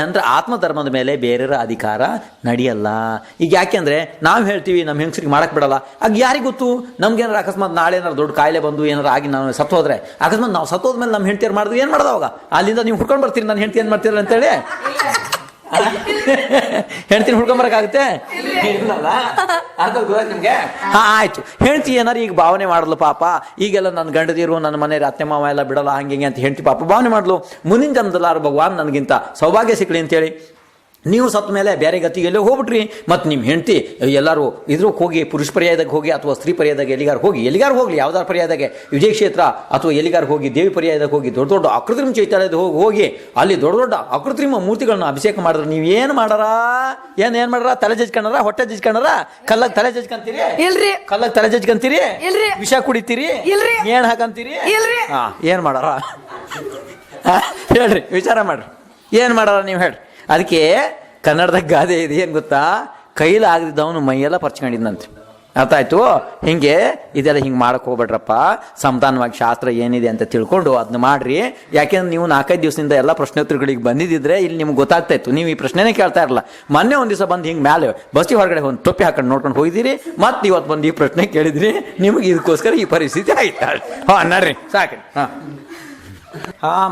ಅಂದರೆ ಆತ್ಮಧರ್ಮದ ಮೇಲೆ ಬೇರೆಯವರ ಅಧಿಕಾರ ನಡೆಯಲ್ಲ. ಈಗ ಯಾಕೆಂದರೆ ನಾವು ಹೇಳ್ತೀವಿ ನಮ್ಮ ಹೆಂಗಸರಿಗೆ ಮಾಡಕ್ಕೆ ಬಿಡಲ್ಲ. ಆಗ ಯಾರಿಗೆ ಗೊತ್ತು, ನಮ್ಗೇನಾರು ಅಕಸ್ಮಾತ್ ನಾಳೆ ಏನಾರು ದೊಡ್ಡ ಕಾಯಿಲೆ ಬಂದು ಏನಾರು ಆಗಿ ನಾವು ಸತ್ತೋದ್ರೆ, ಅಕಸ್ಮಾತ್ ನಾವು ಸತ್ತೋದ್ಮೇಲೆ ನಮ್ಮ ಹೆಂಡತಿಯರು ಮಾಡಿದ್ರು ಏನು ಮಾಡೋದು? ಅವಾಗ ಅಲ್ಲಿಂದ ನೀವು ಹುಡ್ಕೊಂಡು ಬರ್ತೀರಿ, ನನ್ನ ಹೆಂಡತಿ ಏನು ಮಾಡ್ತೀರ ಅಂತೇಳಿ ಹೆಂಡ್ತಿನ ಹುಡ್ಕೊಂಬರಕ್ಕಾಗುತ್ತೆ? ಇಲ್ಲಲ್ಲ. ಅರ್ಥ ಗೊತ್ತಾಯ್ತು ನಿಮ್ಗೆ? ಆಯ್ತು. ಹೆಂಡ್ತಿ ಏನಾರು ಈಗ ಭಾವನೆ ಮಾಡಲು, ಪಾಪ ಈಗೆಲ್ಲ ನನ್ನ ಗಂಡದಿರು ನನ್ನ ಮನೆ ಅತ್ತೆ ಮಾವ ಎಲ್ಲ ಬಿಡಲ್ಲ ಹಂಗೆ ಅಂತ ಹೆಂಡ್ತಿ ಪಾಪ ಭಾವನೆ ಮಾಡಲು, ಮುಂದಿನ ಜನ್ಮದಲ್ಲಾರು ಭಗವಾನ್ ನನಗಿಂತ ಸೌಭಾಗ್ಯ ಸಿಕ್ಕಲಿ ಅಂತೇಳಿ ನೀವು ಸತ್ತ ಮೇಲೆ ಬೇರೆ ಗತಿಗೆ ಎಲ್ಲೋ ಹೋಗ್ಬಿಟ್ರಿ. ಮತ್ತು ನಿಮ್ಮ ಹೆಂಡತಿ ಎಲ್ಲರೂ ಇದ್ರಿಗೆ ಹೋಗಿ, ಪುರುಷ ಪರ್ಯಾಯದಾಗ ಹೋಗಿ ಅಥವಾ ಸ್ತ್ರೀ ಪರ್ಯಾಯದಾಗ ಎಲ್ಲಿಗಾರು ಹೋಗಲಿ, ಯಾವ್ದಾರು ಪರ್ಯಾಯದಾಗೆ ವಿಜಯ ಕ್ಷೇತ್ರ ಅಥವಾ ಎಲ್ಲಿಗಾರು ಹೋಗಿ, ದೇವಿ ಪರ್ಯಾಯದಾಗ ಹೋಗಿ, ದೊಡ್ಡ ಅಕೃತ್ರಿಮ ಚೈತ್ಯಾಲಯದ ಹೋಗಿ ಅಲ್ಲಿ ದೊಡ್ಡ ಅಕೃತ್ರಿಮ ಮೂರ್ತಿಗಳನ್ನ ಅಭಿಷೇಕ ಮಾಡಿದ್ರೆ ನೀವೇನು ಮಾಡಾರ? ಏನು ಮಾಡಾರ? ತಲೆ ಜಜ್ಕೊಂಡಾರ? ಹೊಟ್ಟೆ ಜಜ್ಕೊಂಡಾರ? ಕಲ್ಲಾಗ ತಲೆ ಜಜ್ಕೊಂತೀರಿ? ಇಲ್ರಿ. ಕಲ್ಲಾಗ ತಲೆ ಜಜ್ಕೊಂತೀರಿ? ಇಲ್ರಿ. ವಿಷ ಕುಡಿತೀರಿ? ಇಲ್ರಿ. ಏನ್ ಹಾಕಂತೀರಿ? ಇಲ್ರಿ. ಏನು ಮಾಡಾರ ಹೇಳ್ರಿ, ವಿಚಾರ ಮಾಡ್ರಿ, ಏನು ಮಾಡಾರ ನೀವು ಹೇಳ್ರಿ. ಅದಕ್ಕೆ ಕನ್ನಡದಾಗ ಗಾದೆ ಇದೆ, ಏನು ಗೊತ್ತಾ, ಕೈಲಾಗದಿದ್ದವನು ಮೈಯೆಲ್ಲ ಪರ್ಚ್ಕೊಂಡಿದ್ನಂತೆ. ಅರ್ಥ ಆಯ್ತು? ಹಿಂಗೆ ಇದೆಲ್ಲ ಹಿಂಗೆ ಮಾಡಕ್ಕೆ ಹೋಗ್ಬೇಡ್ರಪ್ಪ. ಸಂತಾನವಾಗಿ ಶಾಸ್ತ್ರ ಏನಿದೆ ಅಂತ ತಿಳ್ಕೊಂಡು ಅದನ್ನ ಮಾಡ್ರಿ. ಯಾಕೆಂದ್ರೆ ನೀವು 4-5 ದಿವಸದಿಂದ ಎಲ್ಲ ಪ್ರಶ್ನೋತ್ತರಗಳಿಗೆ ಬಂದಿದ್ದಿದ್ರೆ ಇಲ್ಲಿ ನಿಮ್ಗೆ ಗೊತ್ತಾಗ್ತಾ ಇತ್ತು, ನೀವು ಈ ಪ್ರಶ್ನೆನೇ ಕೇಳ್ತಾ ಇರಲ್ಲ. ಮೊನ್ನೆ ಒಂದು ದಿವಸ ಬಂದು ಹಿಂಗೆ ಮೇಲೆ ಬಸ್ತಿ ಹೊರಗಡೆ ಒಂದು ಟೊಪ್ಪಿ ಹಾಕೊಂಡು ನೋಡ್ಕೊಂಡು ಹೋಗಿದ್ದೀರಿ, ಮತ್ತೆ ಇವತ್ತು ಬಂದು ಈ ಪ್ರಶ್ನೆ ಕೇಳಿದ್ರಿ, ನಿಮ್ಗೆ ಇದಕ್ಕೋಸ್ಕರ ಈ ಪರಿಸ್ಥಿತಿ ಆಯ್ತು. ನಡ್ರಿ ಸಾಕ್ರಿ.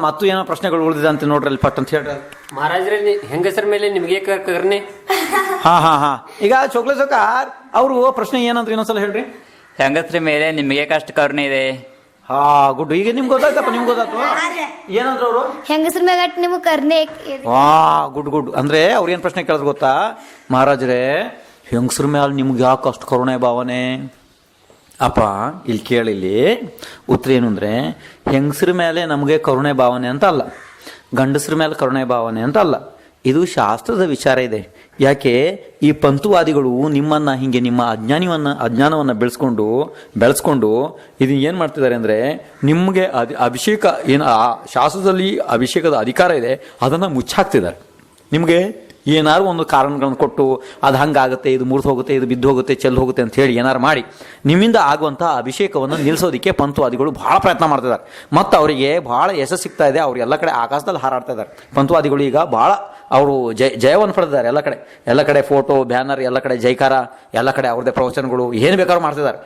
ಮತ್ತು ಏನೋ ಪ್ರಶ್ನೆಗಳು ಉಳಿದಿದೆ ಅಂತ ನೋಡ್ರಿ ಅಲ್ಲಿ ಪಟ್ ಅಂತ ಹೇಳ್ರಿ. ಮಹಾರಾಜ್ರೆ, ಹೆಂಗಸರ ಮೇಲೆ ನಿಮಗೆ ಕರ್ನೆ? ಈಗ ಚೋಕ್ಲೆ ಸೌಕಾರ್ ಅವರು ಪ್ರಶ್ನೆ ಏನಂದ್ರೆ ಇನ್ನೊಂದ್ಸಲ ಹೇಳ್ರಿ. ಹೆಂಗಸ್ರ ಮೇಲೆ ನಿಮಗೆ ಕಷ್ಟ ಕರುಣೆ ಇದೆ. ಗುಡ್. ಈಗ ನಿಮ್ಗೆ ಗೊತ್ತಾಯ್ತಪ್ಪ, ನಿಮ್ಗೆ ಗೊತ್ತಾಯ್ತು ಏನಂದ್ರ ಅವರು? ಹೆಂಗಸ್ರ ಮೇಲೆ ನಿಮ್ಗೆ ಕರ್ನೆ. ಗುಡ್. ಅಂದ್ರೆ ಅವ್ರು ಏನ್ ಪ್ರಶ್ನೆ ಕೇಳಿದ್ರು ಗೊತ್ತಾ, ಮಹಾರಾಜ್ರೆ ಹೆಂಗಸ್ರ ಮೇಲೆ ನಿಮ್ಗೆ ಯಾಕೆ ಅಷ್ಟು ಕರುಣೆ ಭಾವನೆ? ಅಪ್ಪ ಇಲ್ಲಿ ಕೇಳಿಲ್ಲಿ ಉತ್ತರ ಏನು ಅಂದರೆ, ಹೆಂಗಸ್ರ ಮೇಲೆ ನಮಗೆ ಕರುಣೆ ಭಾವನೆ ಅಂತ ಅಲ್ಲ, ಗಂಡಸ್ರ ಮೇಲೆ ಕರುಣೆ ಭಾವನೆ ಅಂತ ಅಲ್ಲ. ಇದು ಶಾಸ್ತ್ರದ ವಿಚಾರ ಇದೆ. ಯಾಕೆ ಈ ಪಂಥುವಾದಿಗಳು ನಿಮ್ಮನ್ನು ಹಿಂಗೆ ನಿಮ್ಮ ಅಜ್ಞಾನವನ್ನು ಬೆಳೆಸ್ಕೊಂಡು ಇದನ್ನ ಏನು ಮಾಡ್ತಿದ್ದಾರೆ ಅಂದರೆ, ನಿಮಗೆ ಅಭಿಷೇಕ ಏನು ಶಾಸ್ತ್ರದಲ್ಲಿ ಅಭಿಷೇಕದ ಅಧಿಕಾರ ಇದೆ ಅದನ್ನು ಮುಚ್ಚಾಕ್ತಿದ್ದಾರೆ. ನಿಮಗೆ ಏನಾದ್ರು ಒಂದು ಕಾರಣಗಳನ್ನು ಕೊಟ್ಟು ಅದು ಹಂಗಾಗುತ್ತೆ, ಇದು ಮುರಿದು ಹೋಗುತ್ತೆ, ಇದು ಬಿದ್ದು ಹೋಗುತ್ತೆ, ಚೆಲ್ಲಿ ಹೋಗುತ್ತೆ ಅಂತ ಹೇಳಿ ಏನಾರು ಮಾಡಿ ನಿಮ್ಮಿಂದ ಆಗುವಂಥ ಅಭಿಷೇಕವನ್ನು ನಿಲ್ಲಿಸೋದಕ್ಕೆ ಪಂತುವಾದಿಗಳು ಬಹಳ ಪ್ರಯತ್ನ ಮಾಡ್ತಿದ್ದಾರೆ. ಮತ್ತು ಅವರಿಗೆ ಬಹಳ ಯಶಸ್ಸು ಸಿಗ್ತಾ ಇದೆ. ಅವ್ರು ಎಲ್ಲ ಕಡೆ ಆಕಾಶದಲ್ಲಿ ಹಾರಾಡ್ತಾ ಇದ್ದಾರೆ. ಪಂತುವಾದಿಗಳು ಈಗ ಬಹಳ ಅವರು ಜಯವನ್ನು ಪಡೆದಿದ್ದಾರೆ. ಎಲ್ಲ ಕಡೆ ಫೋಟೋ, ಬ್ಯಾನರ್, ಎಲ್ಲ ಕಡೆ ಜೈಕಾರ, ಎಲ್ಲ ಕಡೆ ಅವ್ರದ್ದೇ ಪ್ರವಚನಗಳು ಏನು ಬೇಕಾದ್ರೂ ಮಾಡ್ತಿದ್ದಾರೆ.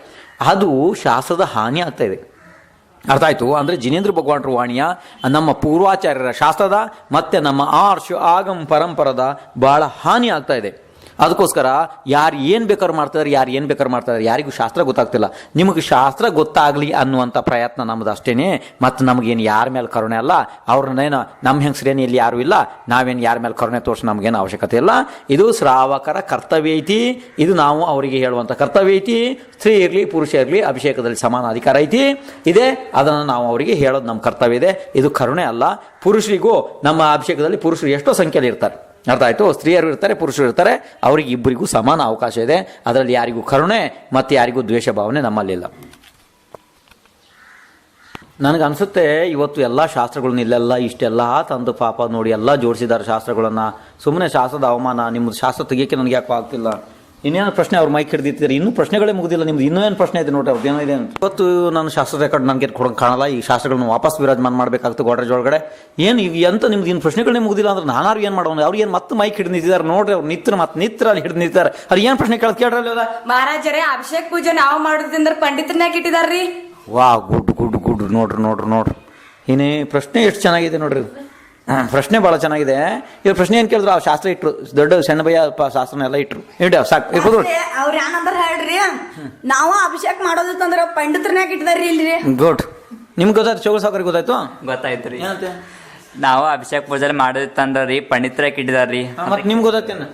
ಅದು ಶಾಸ್ತ್ರದ ಹಾನಿ ಆಗ್ತಾ ಇದೆ. ಅರ್ಥ ಆಯ್ತು? ಅಂದರೆ ಜಿನೇಂದ್ರ ಭಗವಾನರ ವಾಣಿಯ, ನಮ್ಮ ಪೂರ್ವಾಚಾರ್ಯರ ಶಾಸ್ತ್ರದ ಮತ್ತು ನಮ್ಮ ಆರ್ಷ ಆಗಮ್ ಪರಂಪರದ ಬಹಳ ಹಾನಿ ಆಗ್ತಾ ಇದೆ. ಅದಕ್ಕೋಸ್ಕರ ಯಾರು ಏನು ಬೇಕಾದ್ರೂ ಮಾಡ್ತಾರೆ, ಯಾರಿಗೂ ಶಾಸ್ತ್ರ ಗೊತ್ತಾಗ್ತಿಲ್ಲ. ನಿಮಗೆ ಶಾಸ್ತ್ರ ಗೊತ್ತಾಗಲಿ ಅನ್ನುವಂಥ ಪ್ರಯತ್ನ ನಮ್ಮದು ಅಷ್ಟೇ. ಮತ್ತು ನಮಗೇನು ಯಾರ ಮೇಲೆ ಕರುಣೆ ಅಲ್ಲ. ಅವ್ರನ್ನೇನು ನಮ್ಮ ಹೆಂಗಸ್ರೇನು ಇಲ್ಲಿ ಯಾರೂ ಇಲ್ಲ, ನಾವೇನು ಯಾರ ಮೇಲೆ ಕರುಣೆ ತೋರಿಸಿ ನಮಗೇನು ಅವಶ್ಯಕತೆ ಇಲ್ಲ. ಇದು ಶ್ರಾವಕರ ಕರ್ತವ್ಯ ಐತಿ. ಇದು ನಾವು ಅವರಿಗೆ ಹೇಳುವಂಥ ಕರ್ತವ್ಯ ಐತಿ. ಸ್ತ್ರೀ ಇರಲಿ ಪುರುಷ ಇರಲಿ ಅಭಿಷೇಕದಲ್ಲಿ ಸಮಾನ ಅಧಿಕಾರ ಐತಿ ಇದೆ. ಅದನ್ನು ನಾವು ಅವರಿಗೆ ಹೇಳೋದು ನಮ್ಮ ಕರ್ತವ್ಯ ಇದೆ. ಇದು ಕರುಣೆ ಅಲ್ಲ. ಪುರುಷರಿಗೂ ನಮ್ಮ ಅಭಿಷೇಕದಲ್ಲಿ ಪುರುಷರು ಎಷ್ಟೋ ಸಂಖ್ಯೆಯಲ್ಲಿ ಇರ್ತಾರೆ. ಅರ್ಥ ಆಯಿತು? ಸ್ತ್ರೀಯರು ಇರ್ತಾರೆ, ಪುರುಷರು ಇರ್ತಾರೆ. ಅವರಿಗೆ ಇಬ್ಬರಿಗೂ ಸಮಾನ ಅವಕಾಶ ಇದೆ. ಅದರಲ್ಲಿ ಯಾರಿಗೂ ಕರುಣೆ ಮತ್ತು ಯಾರಿಗೂ ದ್ವೇಷ ಭಾವನೆ ನಮ್ಮಲ್ಲಿಲ್ಲ. ನನಗನ್ಸುತ್ತೆ ಇವತ್ತು ಎಲ್ಲ ಶಾಸ್ತ್ರಗಳನ್ನ ಇಲ್ಲೆಲ್ಲ ಇಷ್ಟೆಲ್ಲ ತಂದು ಪಾಪ ನೋಡಿ ಎಲ್ಲ ಜೋಡಿಸಿದ್ದಾರೆ ಶಾಸ್ತ್ರಗಳನ್ನು. ಸುಮ್ಮನೆ ಶಾಸ್ತ್ರದ ಅವಮಾನ. ನಿಮ್ಮದು ಶಾಸ್ತ್ರ ತೆಗಿಯೋಕ್ಕೆ ನನಗೆ ಯಾಕೋ ಆಗ್ತಿಲ್ಲ. ಇನ್ನೇನು ಪ್ರಶ್ನೆ ಅವ್ರು ಮೈಕ್ ಹಿಡಿದಿರ್ತಾರೆ. ಇನ್ನೂ ಪ್ರಶ್ನೆಗಳೇ ಮುಗಿದಿಲ್ಲ. ನಿಮ್ದು ಇನ್ನೂ ಏನು ಪ್ರಶ್ನೆ ಇದೆ ನೋಡ್ರಿ, ಅವ್ರದ್ದು ಏನೋ ಇದೆ ಅಂತ. ಇವತ್ತು ನಾನು ಶಾಸ್ತ್ರ ರೆಕಾರ್ಡ್ ನನಗೆ ಕೊಡೋಕೆ ಕಾಣಲ್ಲ. ಈ ಶಾಸ್ತ್ರಗಳನ್ನ ವಾಪಸ್ ವಿರಾಜಮಾನ ಮಾಡಬೇಕಾಗ್ತದೆ ಗೋಡ್ರೇಜ್ ಒಳಗಡೆ. ಏನು ಈಗ ಎಂತ ನಿಮ್ದು ಇನ್ನು ಪ್ರಶ್ನೆಗಳೇ ಮುಗಿದಿಲ್ಲ ಅಂದ್ರೆ ನಾನಾರು ಏನು ಮಾಡೋಣ? ಅವ್ರು ಏನು ಮತ್ತೆ ಮೈಕ್ ಹಿಡಿದು ನಿಂತಿದ್ದಾರೆ ನೋಡ್ರಿ. ಅವ್ರು ನಿತ್ರ ಅಲ್ಲಿ ಹಿಡಿದು ನಿಂತಿದ್ದಾರೆ. ಅವ್ರು ಏನು ಪ್ರಶ್ನೆ ಕೇಳ್ರಲ್ಲ? ಮಹಾರಾಜರೇ, ಅಭಿಷೇಕ್ ಪೂಜೆ ನಾವು ಮಾಡೋದ್ರಿಂದ ಪಂಡಿತರನ್ಯಾಗ ಇಟ್ಟಿದಾರ್ರಿ. ವಾ ಗುಡ್ ನೋಡ್ರಿ. ಇನ್ನೇ ಪ್ರಶ್ನೆ ಎಷ್ಟು ಚೆನ್ನಾಗಿದೆ ನೋಡ್ರಿ. ಪ್ರಶ್ನೆ ಭಾಳ ಚೆನ್ನಾಗಿದೆ. ಇವ್ರು ಪ್ರಶ್ನೆ ಏನು ಕೇಳಿದ್ರು? ಆ ಶಾಸ್ತ್ರ ಇಟ್ರು, ದೊಡ್ಡ ಸಣ್ಣಬಯ್ಯ ಶಾಸ್ತ್ರನೆಲ್ಲ ಇಟ್ರು. ಸಾಕು ಅವ್ರ ಏನಂದ್ರ ಹೇಳ್ರಿ, ನಾವು ಅಭಿಷೇಕ್ ಮಾಡೋದಿತ್ತಂದ್ರ ಪಂಡಿತರನ್ಯಾಗ ಇಟ್ಟಿದಾರ್ರಿ ಇಲ್ರಿ. ಗುಡ್. ನಿಮ್ಗೆ ಗೊತ್ತಾಯ್ತು? ಚೌಗ ಸಾಕರಿಗೆ ಗೊತ್ತಾಯ್ತು? ಗೊತ್ತಾಯ್ತು ರೀ. ನಾವು ಅಭಿಷೇಕ್ ಪೂಜೆ ಮಾಡೋದಿತ್ತಂದ್ರಿ ಪಂಡಿತರ ಇಟ್ಟಿದಾರ್ರಿ. ಮತ್ತೆ ನಿಮ್ಗೆ ಗೊತ್ತಾಯ್ತೇನ?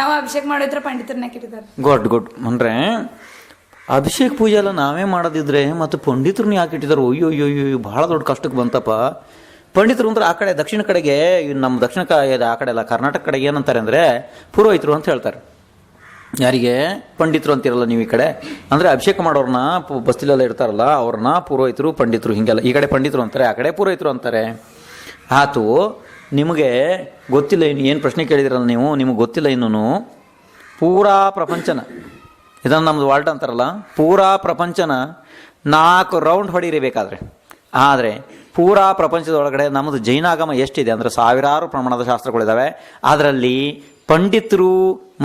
ನಾವು ಅಭಿಷೇಕ್ ಮಾಡಿದ್ರ ಪಂಡಿತರನ್ಯಾಗ ಇಟ್ಟಿದಾರ. ಗುಡ್. ಅಂದ್ರೆ ಅಭಿಷೇಕ್ ಪೂಜೆ ಎಲ್ಲ ನಾವೇ ಮಾಡೋದಿದ್ರೆ ಮತ್ತು ಪಂಡಿತರನ್ನ ಯಾಕೆ ಇಟ್ಟಿದ್ದಾರೆ? ಅಯ್ಯೋ ಭಾಳ ದೊಡ್ಡ ಕಷ್ಟಕ್ಕೆ ಬಂತಪ್ಪ. ಪಂಡಿತರು ಅಂದ್ರೆ ಆ ಕಡೆ ದಕ್ಷಿಣ ಕಡೆಗೆ, ನಮ್ಮ ದಕ್ಷಿಣ ಆ ಕಡೆ ಎಲ್ಲ ಕರ್ನಾಟಕ ಕಡೆಗೆ ಏನಂತಾರೆ ಅಂದರೆ ಪುರೋಹಿತರು ಅಂತ ಹೇಳ್ತಾರೆ. ಯಾರಿಗೆ? ಪಂಡಿತರು ಅಂತಿರಲ್ಲ ನೀವು ಈ ಕಡೆ. ಅಂದರೆ ಅಭಿಷೇಕ ಮಾಡೋರನ್ನ ಬಸ್ತಿಲೆಲ್ಲ ಇರ್ತಾರಲ್ಲ ಅವ್ರನ್ನ ಪುರೋಹಿತರು, ಪಂಡಿತರು ಹಿಂಗೆಲ್ಲ. ಈ ಕಡೆ ಪಂಡಿತರು ಅಂತಾರೆ, ಆ ಕಡೆ ಪುರೋಹಿತರು ಅಂತಾರೆ. ಆತು, ನಿಮಗೆ ಗೊತ್ತಿಲ್ಲ ಇನ್ನು ಏನು ಪ್ರಶ್ನೆ ಕೇಳಿದಿರಲ್ಲ ನೀವು. ನಿಮಗೆ ಗೊತ್ತಿಲ್ಲ ಇನ್ನೂ ಪೂರಾ ಪ್ರಪಂಚನ, ಇದನ್ನು ನಮ್ಮದು ವಾಲ್ಟ್ ಅಂತಾರಲ್ಲ, ಪೂರಾ ಪ್ರಪಂಚನ 4 ರೌಂಡ್ ಹೊಡಿರಬೇಕಾದ್ರೆ. ಆದರೆ ಪೂರಾ ಪ್ರಪಂಚದೊಳಗಡೆ ನಮ್ಮದು ಜೈನಾಗಮ ಎಷ್ಟಿದೆ ಅಂದರೆ ಸಾವಿರಾರು ಪ್ರಮಾಣದ ಶಾಸ್ತ್ರಗಳಿದ್ದಾವೆ. ಅದರಲ್ಲಿ ಪಂಡಿತರು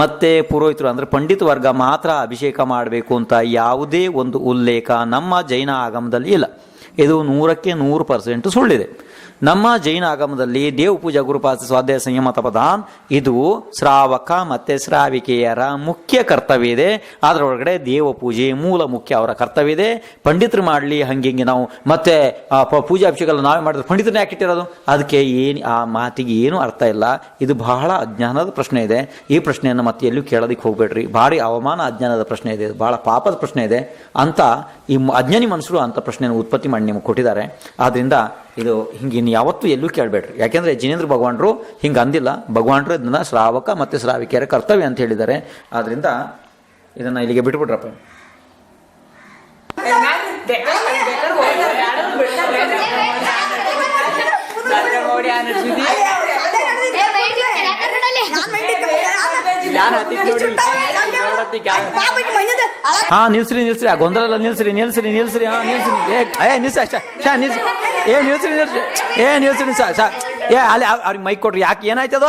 ಮತ್ತು ಪುರೋಹಿತರು ಅಂದರೆ ಪಂಡಿತ ವರ್ಗ ಮಾತ್ರ ಅಭಿಷೇಕ ಮಾಡಬೇಕು ಅಂತ ಯಾವುದೇ ಒಂದು ಉಲ್ಲೇಖ ನಮ್ಮ ಜೈನ ಆಗಮದಲ್ಲಿ ಇಲ್ಲ. ಇದು 100% ಸುಳ್ಳಿದೆ. ನಮ್ಮ ಜೈನ ಆಗಮದಲ್ಲಿ ದೇವ ಪೂಜಾ ಗುರುಪಾಸ ಸ್ವಾಧ್ಯಾಯ ಸಂಯಮ ತಪದಾನ್ ಇದು ಶ್ರಾವಕ ಮತ್ತು ಶ್ರಾವಿಕೆಯರ ಮುಖ್ಯ ಕರ್ತವ್ಯ ಇದೆ. ಅದರೊಳಗಡೆ ದೇವ ಪೂಜೆ ಮೂಲ ಮುಖ್ಯ, ಅವರ ಕರ್ತವ್ಯ ಇದೆ. ಪಂಡಿತರು ಮಾಡಲಿ ಹಂಗೆ ನಾವು ಮತ್ತೆ ಪೂಜಾ ಅಭಿಷೇಕ ಎಲ್ಲ ನಾವೇ ಮಾಡಿದ್ರೆ ಪಂಡಿತರನ್ನ ಯಾಕೆ ಇಟ್ಟಿರೋದು? ಅದಕ್ಕೆ ಏನು ಆ ಮಾತಿಗೆ ಏನೂ ಅರ್ಥ ಇಲ್ಲ. ಇದು ಬಹಳ ಅಜ್ಞಾನದ ಪ್ರಶ್ನೆ ಇದೆ. ಈ ಪ್ರಶ್ನೆಯನ್ನು ಮತ್ತೆ ಎಲ್ಲೂ ಕೇಳೋದಕ್ಕೆ ಹೋಗ್ಬೇಡ್ರಿ. ಭಾರಿ ಅವಮಾನ, ಅಜ್ಞಾನದ ಪ್ರಶ್ನೆ ಇದೆ, ಭಾಳ ಪಾಪದ ಪ್ರಶ್ನೆ ಇದೆ ಅಂತ ಈ ಅಜ್ಞಾನಿ ಮನುಷ್ಯರು ಅಂಥ ಪ್ರಶ್ನೆಯನ್ನು ಉತ್ಪತ್ತಿ ಮಾಡಿ ನಿಮಗೆ ಕೊಟ್ಟಿದ್ದಾರೆ. ಆದ್ದರಿಂದ ಇದು ಹಿಂಗೆ ಇನ್ನು ಯಾವತ್ತೂ ಎಲ್ಲೂ ಕೇಳಬೇಡ್ರಿ. ಯಾಕೆಂದರೆ ಜಿನೇಂದ್ರ ಭಗವಾನರು ಹಿಂಗೆ ಅಂದಿಲ್ಲ. ಭಗವಾನರು ಇದನ್ನು ಶ್ರಾವಕ ಮತ್ತು ಶ್ರಾವಿಕೆಯರ ಕರ್ತವ್ಯ ಅಂತ ಹೇಳಿದ್ದಾರೆ. ಆದ್ದರಿಂದ ಇದನ್ನು ಇಲ್ಲಿಗೆ ಬಿಟ್ಬಿಟ್ರಪ್ಪ. ಹಾ ನಿಲ್ಸ್ರಿ ಆ ಗೊಂದಲ ಎಲ್ಲ ನಿಲ್ಸ್ರಿ. ಅಲ್ಲಿ ಅವ್ರಿಗೆ ಮೈಕ್ ಕೊಡ್ರಿ. ಯಾಕೆ ಏನಾಯ್ತದ?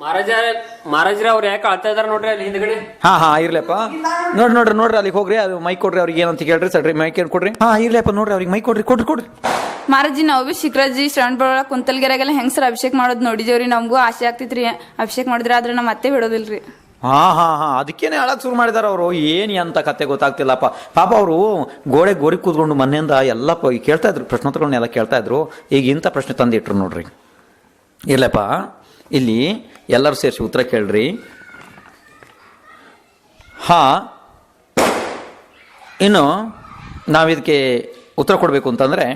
ಮಹಾರಾಜರ ಅವ್ರು ಯಾಕೆ ಅಳ್ತಾ ಇದಾರೆ ನೋಡ್ರಿ ಅಲ್ಲಿ ಹಿಂದ್ಗಡೆ. ಹಾ ಇರ್ಲಪ್ಪ. ನೋಡ್ರಿ ಅಲ್ಲಿಗೆ ಹೋಗ್ರಿ. ಅದು ಮೈಕ್ ಕೊಡ್ರಿ ಅವ್ರಿಗೆ ಏನಂತ ಕೇಳ್ರಿ. ಸಡ್ರಿ ಮೈಕ್ ಏನ್ ಕೊಡ್ರಿ. ಇರ್ಲಪ್ಪ ನೋಡ್ರಿ ಅವ್ರಿಗೆ ಮೈಕ್ ಕೊಡ್ರಿ. ಮಹಾರಾಜಿ ನಾವು ಭೀ ಶಿಖರಾಜಿ ಶ್ರವಣ ಬೆಳಗೊಳ ಕುಂತಲ್ಗೆರೆಗೆಲ್ಲ ಹೆಂಗಸರ ಅಭಿಷೇಕ ಮಾಡೋದು ನೋಡಿದೇವ್ರಿ. ನಮಗೂ ಆಸೆ ಆಗ್ತಿತ್ರಿ ಅಭಿಷೇಕ ಮಾಡಿದ್ರೆ, ಆದ್ರೆ ನಮ್ಮ ಅತ್ತೆ ಬಿಡೋದಿಲ್ರಿ. ಹಾ ಅದಕ್ಕೇನೆ ಅಳಕ್ ಶುರು ಮಾಡಿದಾರ ಅವರು. ಏನು ಅಂತ ಕತೆ ಗೊತ್ತಾಗ್ತಿಲ್ಲಪ್ಪ. ಪಾಪ ಅವರು ಗೋರಿ ಕೂತ್ಕೊಂಡು ಮನೆಯಿಂದ ಎಲ್ಲ ಕೇಳ್ತಾ ಇದ್ರು, ಪ್ರಶ್ನೋತ್ತರಗಳನ್ನೆಲ್ಲ ಕೇಳ್ತಾ ಇದ್ರು. ಈಗ ಇಂಥ ಪ್ರಶ್ನೆ ತಂದಿಟ್ರು ನೋಡ್ರಿ. ಇರ್ಲಪ್ಪ, ಇಲ್ಲಿ ಎಲ್ಲರೂ ಸೇರಿಸಿ ಉತ್ತರ ಕೇಳ್ರಿ. ಇನ್ನು ನಾವಿದಕ್ಕೆ ಉತ್ತರ ಕೊಡಬೇಕು ಅಂತಂದರೆ,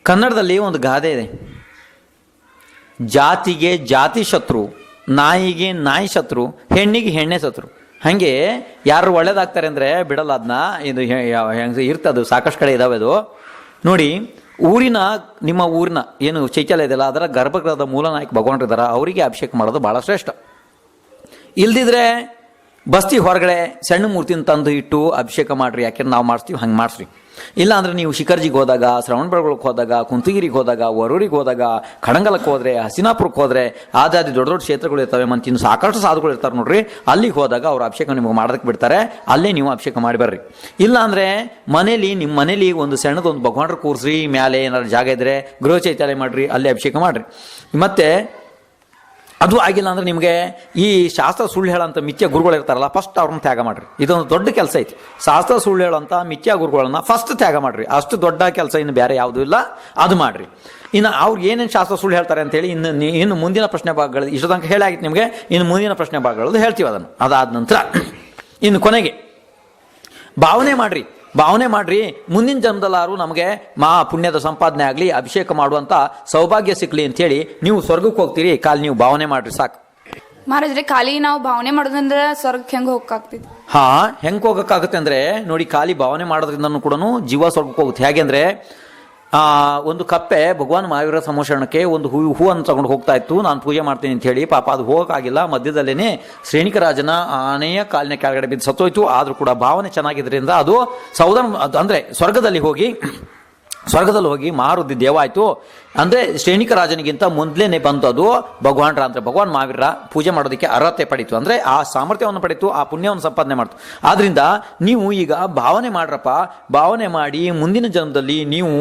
ಕನ್ನಡದಲ್ಲಿ ಒಂದು ಗಾದೆ ಇದೆ, ಜಾತಿಗೆ ಜಾತಿ ಶತ್ರು, ನಾಯಿಗೆ ನಾಯಿ ಶತ್ರು, ಹೆಣ್ಣಿಗೆ ಹೆಣ್ಣೆ ಶತ್ರು. ಹಾಗೆ ಯಾರು ಒಳ್ಳೇದಾಗ್ತಾರೆ ಅಂದರೆ ಬಿಡಲ್ಲ ಅದನ್ನ. ಇದು ಹೆಂಗೆ ಇರ್ತದೆ, ಸಾಕಷ್ಟು ಕಡೆ ಇದಾವೆ ಅದು ನೋಡಿ. ನಿಮ್ಮ ಊರಿನ ಏನು ಶೌಚಾಲಯ ಇದೆಯಲ್ಲ ಅದರ ಗರ್ಭಗೃಹದ ಮೂಲ ನಾಯಕ ಭಗವಂತರಿದ್ದಾರ ಅವರಿಗೆ ಅಭಿಷೇಕ ಮಾಡೋದು ಭಾಳ ಶ್ರೇಷ್ಠ. ಇಲ್ದಿದ್ರೆ ಬಸ್ತಿ ಹೊರಗಡೆ ಸಣ್ಣ ಮೂರ್ತಿನ ತಂದು ಇಟ್ಟು ಅಭಿಷೇಕ ಮಾಡಿರಿ. ಯಾಕೆಂದ್ರೆ ನಾವು ಮಾಡಿಸ್ತೀವಿ ಹಂಗೆ ಮಾಡಿಸ್ರಿ. ಇಲ್ಲಾಂದ್ರೆ ನೀವು ಶಿಖರ್ಜಿಗೆ ಹೋದಾಗ, ಶ್ರವಣಬೆಳಗೊಳಕ್ಕೆ ಹೋದಾಗ, ಕುಂತಗಿರಿಗೆ ಹೋದಾಗ, ವರೂರಿಗೆ ಹೋದಾಗ, ಖಡಂಗಲಕ್ಕೆ ಹೋದರೆ, ಹಸಿನಾಪುರಕ್ಕೆ ಹೋದರೆ, ಆದಾದಿ ದೊಡ್ಡ ದೊಡ್ಡ ಕ್ಷೇತ್ರಗಳು ಇರ್ತವೆ, ಮತ್ತು ಇನ್ನು ಸಾಕಷ್ಟು ಸಾಧುಗಳು ಇರ್ತಾರೆ ನೋಡ್ರಿ. ಅಲ್ಲಿಗೆ ಹೋದಾಗ ಅವ್ರು ಅಭಿಷೇಕ ನಿಮಗೆ ಮಾಡೋದಕ್ಕೆ ಬಿಡ್ತಾರೆ. ಅಲ್ಲೇ ನೀವು ಅಭಿಷೇಕ ಮಾಡಿ ಬರ್ರಿ. ಇಲ್ಲಾಂದರೆ ನಿಮ್ಮ ಮನೇಲಿ ಒಂದು ಸಣ್ಣದೊಂದು ಭಗವಾನ್ರ ಕೂರಿಸ್ರಿ. ಮ್ಯಾಲೆ ಏನಾದ್ರು ಜಾಗ ಇದ್ದರೆ ಗೃಹ ಚೈತ್ಯಾಲಯ ಮಾಡಿರಿ, ಅಲ್ಲೇ ಅಭಿಷೇಕ ಮಾಡಿರಿ. ಮತ್ತು ಅದು ಆಗಿಲ್ಲ ಅಂದ್ರೆ ನಿಮಗೆ ಈ ಶಾಸ್ತ್ರ ಸುಳ್ಳು ಹೇಳೋಂಥ ಮಿಥ್ಯ ಗುರುಗಳು ಇರ್ತಾರಲ್ಲ, ಫಸ್ಟ್ ಅವ್ರನ್ನ ತ್ಯಾಗ ಮಾಡಿರಿ. ಇದೊಂದು ದೊಡ್ಡ ಕೆಲಸ ಐತಿ. ಶಾಸ್ತ್ರ ಸುಳ್ಳು ಹೇಳೋಂಥ ಮಿಥ್ಯ ಗುರುಗಳನ್ನ ಫಸ್ಟ್ ತ್ಯಾಗ ಮಾಡಿರಿ. ಅಷ್ಟು ದೊಡ್ಡ ಕೆಲಸ ಇನ್ನು ಬೇರೆ ಯಾವುದೂ ಇಲ್ಲ, ಅದು ಮಾಡಿರಿ. ಇನ್ನು ಅವ್ರು ಏನೇನು ಶಾಸ್ತ್ರ ಸುಳ್ಳು ಹೇಳ್ತಾರೆ ಅಂತೇಳಿ ಇನ್ನು ಮುಂದಿನ ಪ್ರಶ್ನೆ ಭಾಗಗಳು ಇಷ್ಟು ತನಕ ಹೇಳಾಗಿತ್ತು ನಿಮಗೆ. ಇನ್ನು ಮುಂದಿನ ಪ್ರಶ್ನೆ ಭಾಗಗಳದ್ದು ಹೇಳ್ತೀವಿ ಅದನ್ನು. ಅದಾದ ನಂತರ ಇನ್ನು ಕೊನೆಗೆ ಭಾವನೆ ಮಾಡಿರಿ. ಮುಂದಿನ ಜನ್ಮದಲ್ಲಾರು ನಮಗೆ ಪುಣ್ಯದ ಸಂಪಾದನೆ ಆಗಲಿ, ಅಭಿಷೇಕ ಮಾಡುವಂಥ ಸೌಭಾಗ್ಯ ಸಿಕ್ಕಲಿ ಅಂತೇಳಿ ನೀವು ಸ್ವರ್ಗಕ್ಕೆ ಹೋಗ್ತೀರಿ. ಕಾಲಿ ನೀವು ಭಾವನೆ ಮಾಡಿರಿ ಸಾಕು. ಮಹಾರಾಜ್ರೆ, ಖಾಲಿ ನಾವು ಭಾವನೆ ಮಾಡೋದಂದ್ರೆ ಸ್ವರ್ಗಕ್ಕೆ ಹೆಂಗೆ ಹೋಗಕ್ಕಾಗ್ತೈತಿ? ಹೆಂಗೆ ಹೋಗೋಕ್ಕಾಗುತ್ತೆ ಅಂದರೆ ನೋಡಿ, ಖಾಲಿ ಭಾವನೆ ಮಾಡೋದ್ರಿಂದನೂ ಕೂಡ ಜೀವ ಸ್ವರ್ಗಕ್ಕೆ ಹೋಗುತ್ತೆ. ಹೇಗೆ ಅಂದರೆ ಒಂದು ಕಪ್ಪೆ ಭಗವಾನ್ ಮಹಾವೀರ ಸಮೋಷಣಕ್ಕೆ ಒಂದು ಹೂವನ್ನು ತಗೊಂಡು ಹೋಗ್ತಾ ಇತ್ತು. ನಾನು ಪೂಜೆ ಮಾಡ್ತೀನಿ ಅಂತ ಹೇಳಿ ಪಾಪ ಅದು ಹೋಗೋಕ್ಕಾಗಿಲ್ಲ. ಮಧ್ಯದಲ್ಲೇ ಶ್ರೇಣಿಕರಾಜನ ಆನೆಯ ಕಾಲಿನ ಕೆಳಗಡೆ ಬಿದ್ದು ಸತ್ತೋಯ್ತು. ಆದರೂ ಕೂಡ ಭಾವನೆ ಚೆನ್ನಾಗಿದ್ದರಿಂದ ಅದು ಅಂದರೆ ಸ್ವರ್ಗದಲ್ಲಿ ಹೋಗಿ ಮಹಾರುದ್ಧಿ ದೇವ ಆಯಿತು. ಅಂದರೆ ಶ್ರೇಣಿಕರಾಜನಿಗಿಂತ ಮೊದಲೇನೆ ಬಂತು ಅದು ಭಗವಾನ್ರ ಅಂದರೆ ಭಗವಾನ್ ಮಹಾವೀರ ಪೂಜೆ ಮಾಡೋದಕ್ಕೆ ಅರ್ಹತೆ ಪಡೀತು. ಅಂದರೆ ಆ ಸಾಮರ್ಥ್ಯವನ್ನು ಪಡೀತು, ಆ ಪುಣ್ಯವನ್ನು ಸಂಪಾದನೆ ಮಾಡ್ತು. ಆದ್ದರಿಂದ ನೀವು ಈಗ ಭಾವನೆ ಮಾಡ್ರಪ್ಪ. ಭಾವನೆ ಮಾಡಿ ಮುಂದಿನ ಜನ್ಮದಲ್ಲಿ ನೀವು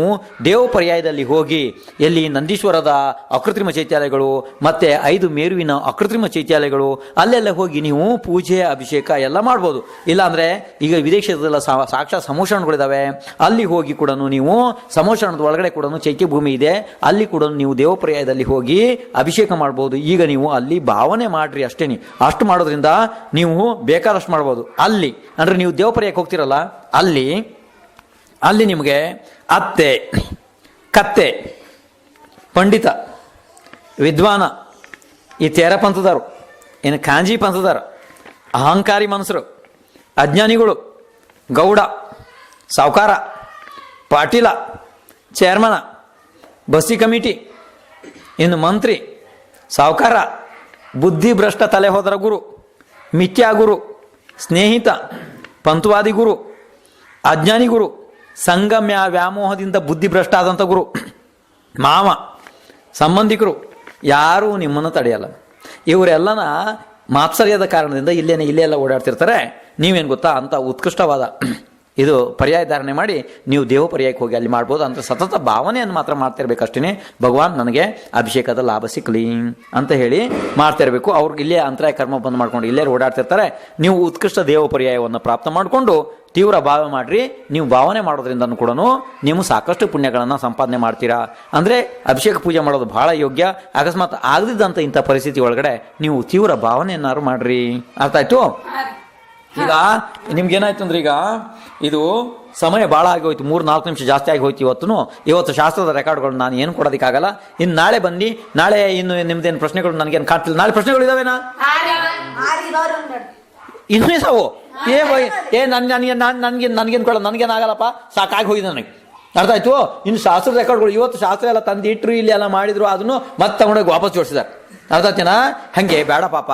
ದೇವ ಪರ್ಯಾಯದಲ್ಲಿ ಹೋಗಿ ಎಲ್ಲಿ ನಂದೀಶ್ವರದ ಅಕೃತ್ರಿಮ ಚೈತ್ಯಾಲಯಗಳು ಮತ್ತು 5 ಮೇರುವಿನ ಅಕೃತ್ರಿಮ ಚೈತ್ಯಾಲಯಗಳು ಅಲ್ಲೆಲ್ಲ ಹೋಗಿ ನೀವು ಪೂಜೆ ಅಭಿಷೇಕ ಎಲ್ಲ ಮಾಡ್ಬೋದು. ಇಲ್ಲಾಂದರೆ ಈಗ ವಿದೇಶದಲ್ಲ ಸಾಕ್ಷಾತ್ ಸಮೋಷಣಗಳಿದ್ದಾವೆ, ಅಲ್ಲಿ ಹೋಗಿ ಕೂಡ ನೀವು ಸಮೋಷಣದ ಒಳಗಡೆ ಕೂಡ ಚೈತ್ಯ ಭೂಮಿ ಇದೆ, ಅಲ್ಲಿ ಕೂಡ ನೀವು ದೇವಪರ್ಯಾಯದಲ್ಲಿ ಹೋಗಿ ಅಭಿಷೇಕ ಮಾಡ್ಬೋದು. ಈಗ ನೀವು ಅಲ್ಲಿ ಭಾವನೆ ಮಾಡ್ರಿ ಅಷ್ಟೇ. ಅಷ್ಟು ಮಾಡೋದ್ರಿಂದ ನೀವು ಬೇಕಾದಷ್ಟು ಮಾಡ್ಬೋದು. ಅಲ್ಲಿ ಅಂದರೆ ನೀವು ದೇವಪರ್ಯಾಯಕ್ಕೆ ಹೋಗ್ತಿರಲ್ಲ, ಅಲ್ಲಿ ನಿಮಗೆ ಅತ್ತೆ, ಕತ್ತೆ, ಪಂಡಿತ, ವಿದ್ವಾನ, ಈ ತೇರ ಪಂಥದವರು, ಇನ್ನು ಕಾಂಜಿ ಪಂಥದವರು, ಅಹಂಕಾರಿ ಮನುಷ್ಯರು, ಅಜ್ಞಾನಿಗಳು, ಗೌಡ, ಸಾವುಕಾರ, ಪಾಟೀಲ, ಚೇರ್ಮನ, ಬಸ್ಸಿ ಕಮಿಟಿ, ಇನ್ನು ಮಂತ್ರಿ, ಸಾವುಕಾರ, ಬುದ್ಧಿಭ್ರಷ್ಟ ತಲೆ ಹೋದರ ಗುರು, ಮಿಥ್ಯಾ ಗುರು, ಸ್ನೇಹಿತ, ಪಂಥವಾದಿ ಗುರು, ಅಜ್ಞಾನಿ ಗುರು, ಸಂಗಮ್ಯ ವ್ಯಾಮೋಹದಿಂದ ಬುದ್ಧಿಭ್ರಷ್ಟ ಆದಂಥ ಗುರು, ಮಾವ, ಸಂಬಂಧಿಕರು ಯಾರೂ ನಿಮ್ಮನ್ನು ತಡೆಯಲ್ಲ. ಇವರೆಲ್ಲನ ಮಾತ್ಸರ್ಯದ ಕಾರಣದಿಂದ ಇಲ್ಲೇ ಎಲ್ಲ ಓಡಾಡ್ತಿರ್ತಾರೆ. ನೀವೇನು ಗೊತ್ತಾ, ಅಂತ ಉತ್ಕೃಷ್ಟವಾದ ಇದು ಪರ್ಯಾಯ ಧಾರಣೆ ಮಾಡಿ ನೀವು ದೇವ ಪರ್ಯಾಯಕ್ಕೆ ಹೋಗಿ ಅಲ್ಲಿ ಮಾಡ್ಬೋದು. ಅಂತ ಸತತ ಭಾವನೆಯನ್ನು ಮಾತ್ರ ಮಾಡ್ತಿರ್ಬೇಕಷ್ಟೇ. ಭಗವಾನ್ ನನಗೆ ಅಭಿಷೇಕದ ಲಾಭ ಸಿಕ್ಕಲಿ ಅಂತ ಹೇಳಿ ಮಾಡ್ತಿರ್ಬೇಕು. ಅವ್ರಿಗೆ ಇಲ್ಲೇ ಅಂತರಾಯ ಕರ್ಮ ಬಂದ್ ಮಾಡ್ಕೊಂಡು ಇಲ್ಲೇ ಓಡಾಡ್ತಿರ್ತಾರೆ. ನೀವು ಉತ್ಕೃಷ್ಟ ದೇವ ಪರ್ಯಾಯವನ್ನು ಪ್ರಾಪ್ತ ಮಾಡಿಕೊಂಡು ತೀವ್ರ ಭಾವ ಮಾಡ್ರಿ. ನೀವು ಭಾವನೆ ಮಾಡೋದ್ರಿಂದ ಕೂಡ ನೀವು ಸಾಕಷ್ಟು ಪುಣ್ಯಗಳನ್ನು ಸಂಪಾದನೆ ಮಾಡ್ತೀರಾ. ಅಂದರೆ ಅಭಿಷೇಕ ಪೂಜೆ ಮಾಡೋದು ಬಹಳ ಯೋಗ್ಯ. ಅಕಸ್ಮಾತ್ ಆಗದಿದ್ದಂಥ ಇಂಥ ಪರಿಸ್ಥಿತಿ ಒಳಗಡೆ ನೀವು ತೀವ್ರ ಭಾವನೆಯನ್ನಾರು ಮಾಡ್ರಿ. ಅರ್ಥ ಆಯ್ತು? ಈಗ ನಿಮ್ಗೇನಾಯ್ತು ಅಂದ್ರೆ, ಈಗ ಇದು ಸಮಯ ಭಾಳ ಆಗಿ ಹೋಯ್ತು, 3-4 ನಿಮಿಷ ಜಾಸ್ತಿ ಆಗಿ ಹೋಯ್ತು. ಇವತ್ತು ಶಾಸ್ತ್ರದ ರೆಕಾರ್ಡ್ಗಳು ನಾನು ಏನು ಕೊಡೋದಕ್ಕಾಗಲ್ಲ. ಇನ್ನು ನಾಳೆ ಬನ್ನಿ. ನಾಳೆ ಇನ್ನು ನಿಮ್ದೇನು ಪ್ರಶ್ನೆಗಳು ನನಗೇನು ಕಾಣ್ತಿಲ್ಲ. ನಾಳೆ ಪ್ರಶ್ನೆಗಳು ಇದಾವೇನಾ? ಇನ್ನೂ ಇದಾವು. ನನಗೇನು ಕೊಡೋದು, ನನಗೇನಾಗಲ್ಲಪ್ಪ, ಸಾಕಾಗಿ ಹೋಗಿದೆ ನನಗೆ. ಅರ್ಥ ಆಯ್ತು? ಇನ್ನು ಶಾಸ್ತ್ರದ ರೆಕಾರ್ಡ್ಗಳು ಇವತ್ತು ಶಾಸ್ತ್ರ ಎಲ್ಲ ತಂದು ಇಟ್ಟರು, ಇಲ್ಲಿ ಎಲ್ಲ ಮಾಡಿದ್ರು, ಅದನ್ನು ಮತ್ತೆ ತಗೊಂಡೋಗಿ ವಾಪಸ್ ಜೋಡಿಸಿದ್ದಾರೆ. ಅರ್ಥ ಆಯ್ತೇನಾ? ಹಾಗೆ ಬೇಡ ಪಾಪ,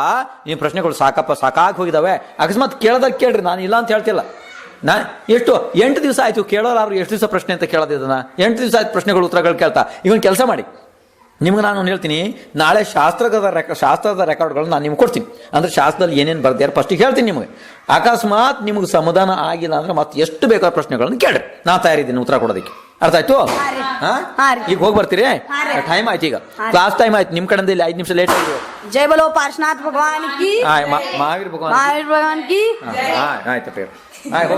ನಿಮ್ಮ ಪ್ರಶ್ನೆಗಳು ಸಾಕಾಗಿ ಹೋಗಿದ್ದಾವೆ. ಅಕಸ್ಮಾತ್ ಕೇಳೋದಕ್ಕೆ ಕೇಳ್ರಿ, ನಾನು ಇಲ್ಲ ಅಂತ ಹೇಳ್ತಿಲ್ಲ. ನಾನು 8 ದಿವಸ ಆಯಿತು ಕೇಳೋರು, ಎಷ್ಟು ದಿವಸ ಪ್ರಶ್ನೆ ಅಂತ ಕೇಳೋದಿದ್ದನ್ನ 8 ದಿವಸ ಆಯ್ತು ಪ್ರಶ್ನೆಗಳು ಉತ್ತರಗಳು ಕೇಳ್ತಾ. ಈಗ ಒಂದು ಕೆಲಸ ಮಾಡಿ, ನಿಮ್ಗೆ ನಾನು ಹೇಳ್ತೀನಿ, ನಾಳೆ ಶಾಸ್ತ್ರದ ರೆಕಾರ್ಡ್ಗಳನ್ನ ನಾನು ನಿಮ್ಗೆ ಕೊಡ್ತೀನಿ. ಅಂದರೆ ಶಾಸ್ತ್ರದಲ್ಲಿ ಏನೇನು ಬರ್ದಿದ್ದಾರೆ ಫಸ್ಟಿಗೆ ಹೇಳ್ತೀನಿ ನಿಮಗೆ. ಅಕಸ್ಮಾತ್ ನಿಮ್ಗೆ ಸಮಾಧಾನ ಆಗಿಲ್ಲ ಅಂದರೆ ಮತ್ತೆ ಎಷ್ಟು ಬೇಕಾದ ಪ್ರಶ್ನೆಗಳನ್ನು ಕೇಳ್ರಿ, ನಾನು ತಯಾರಿದ್ದೀನಿ ಉತ್ತರ ಕೊಡೋದಕ್ಕೆ. ಅರ್ಥ ಆಯ್ತು? ಈಗ ಹೋಗಿ ಬರ್ತೀರಿ? ಟೈಮ್ ಆಯ್ತು, ಈಗ ಕ್ಲಾಸ್ ಟೈಮ್ ಆಯ್ತು. ನಿಮ್ಮ ಕಡೆಯಿಂದ ಇಲ್ಲಿ 5 ನಿಮಿಷ ಲೇಟ್ ಆಗಿದೆ. ಜೈ ಬಲೋ ಪಾರ್ಶ್ವನಾಥ್ ಭಗವಾನ್ ಕಿ, ಮಹಾವೀರ ಭಗವಾನ್ ಕಿ. ಆಯ್ತು. ಆಯ್ತು,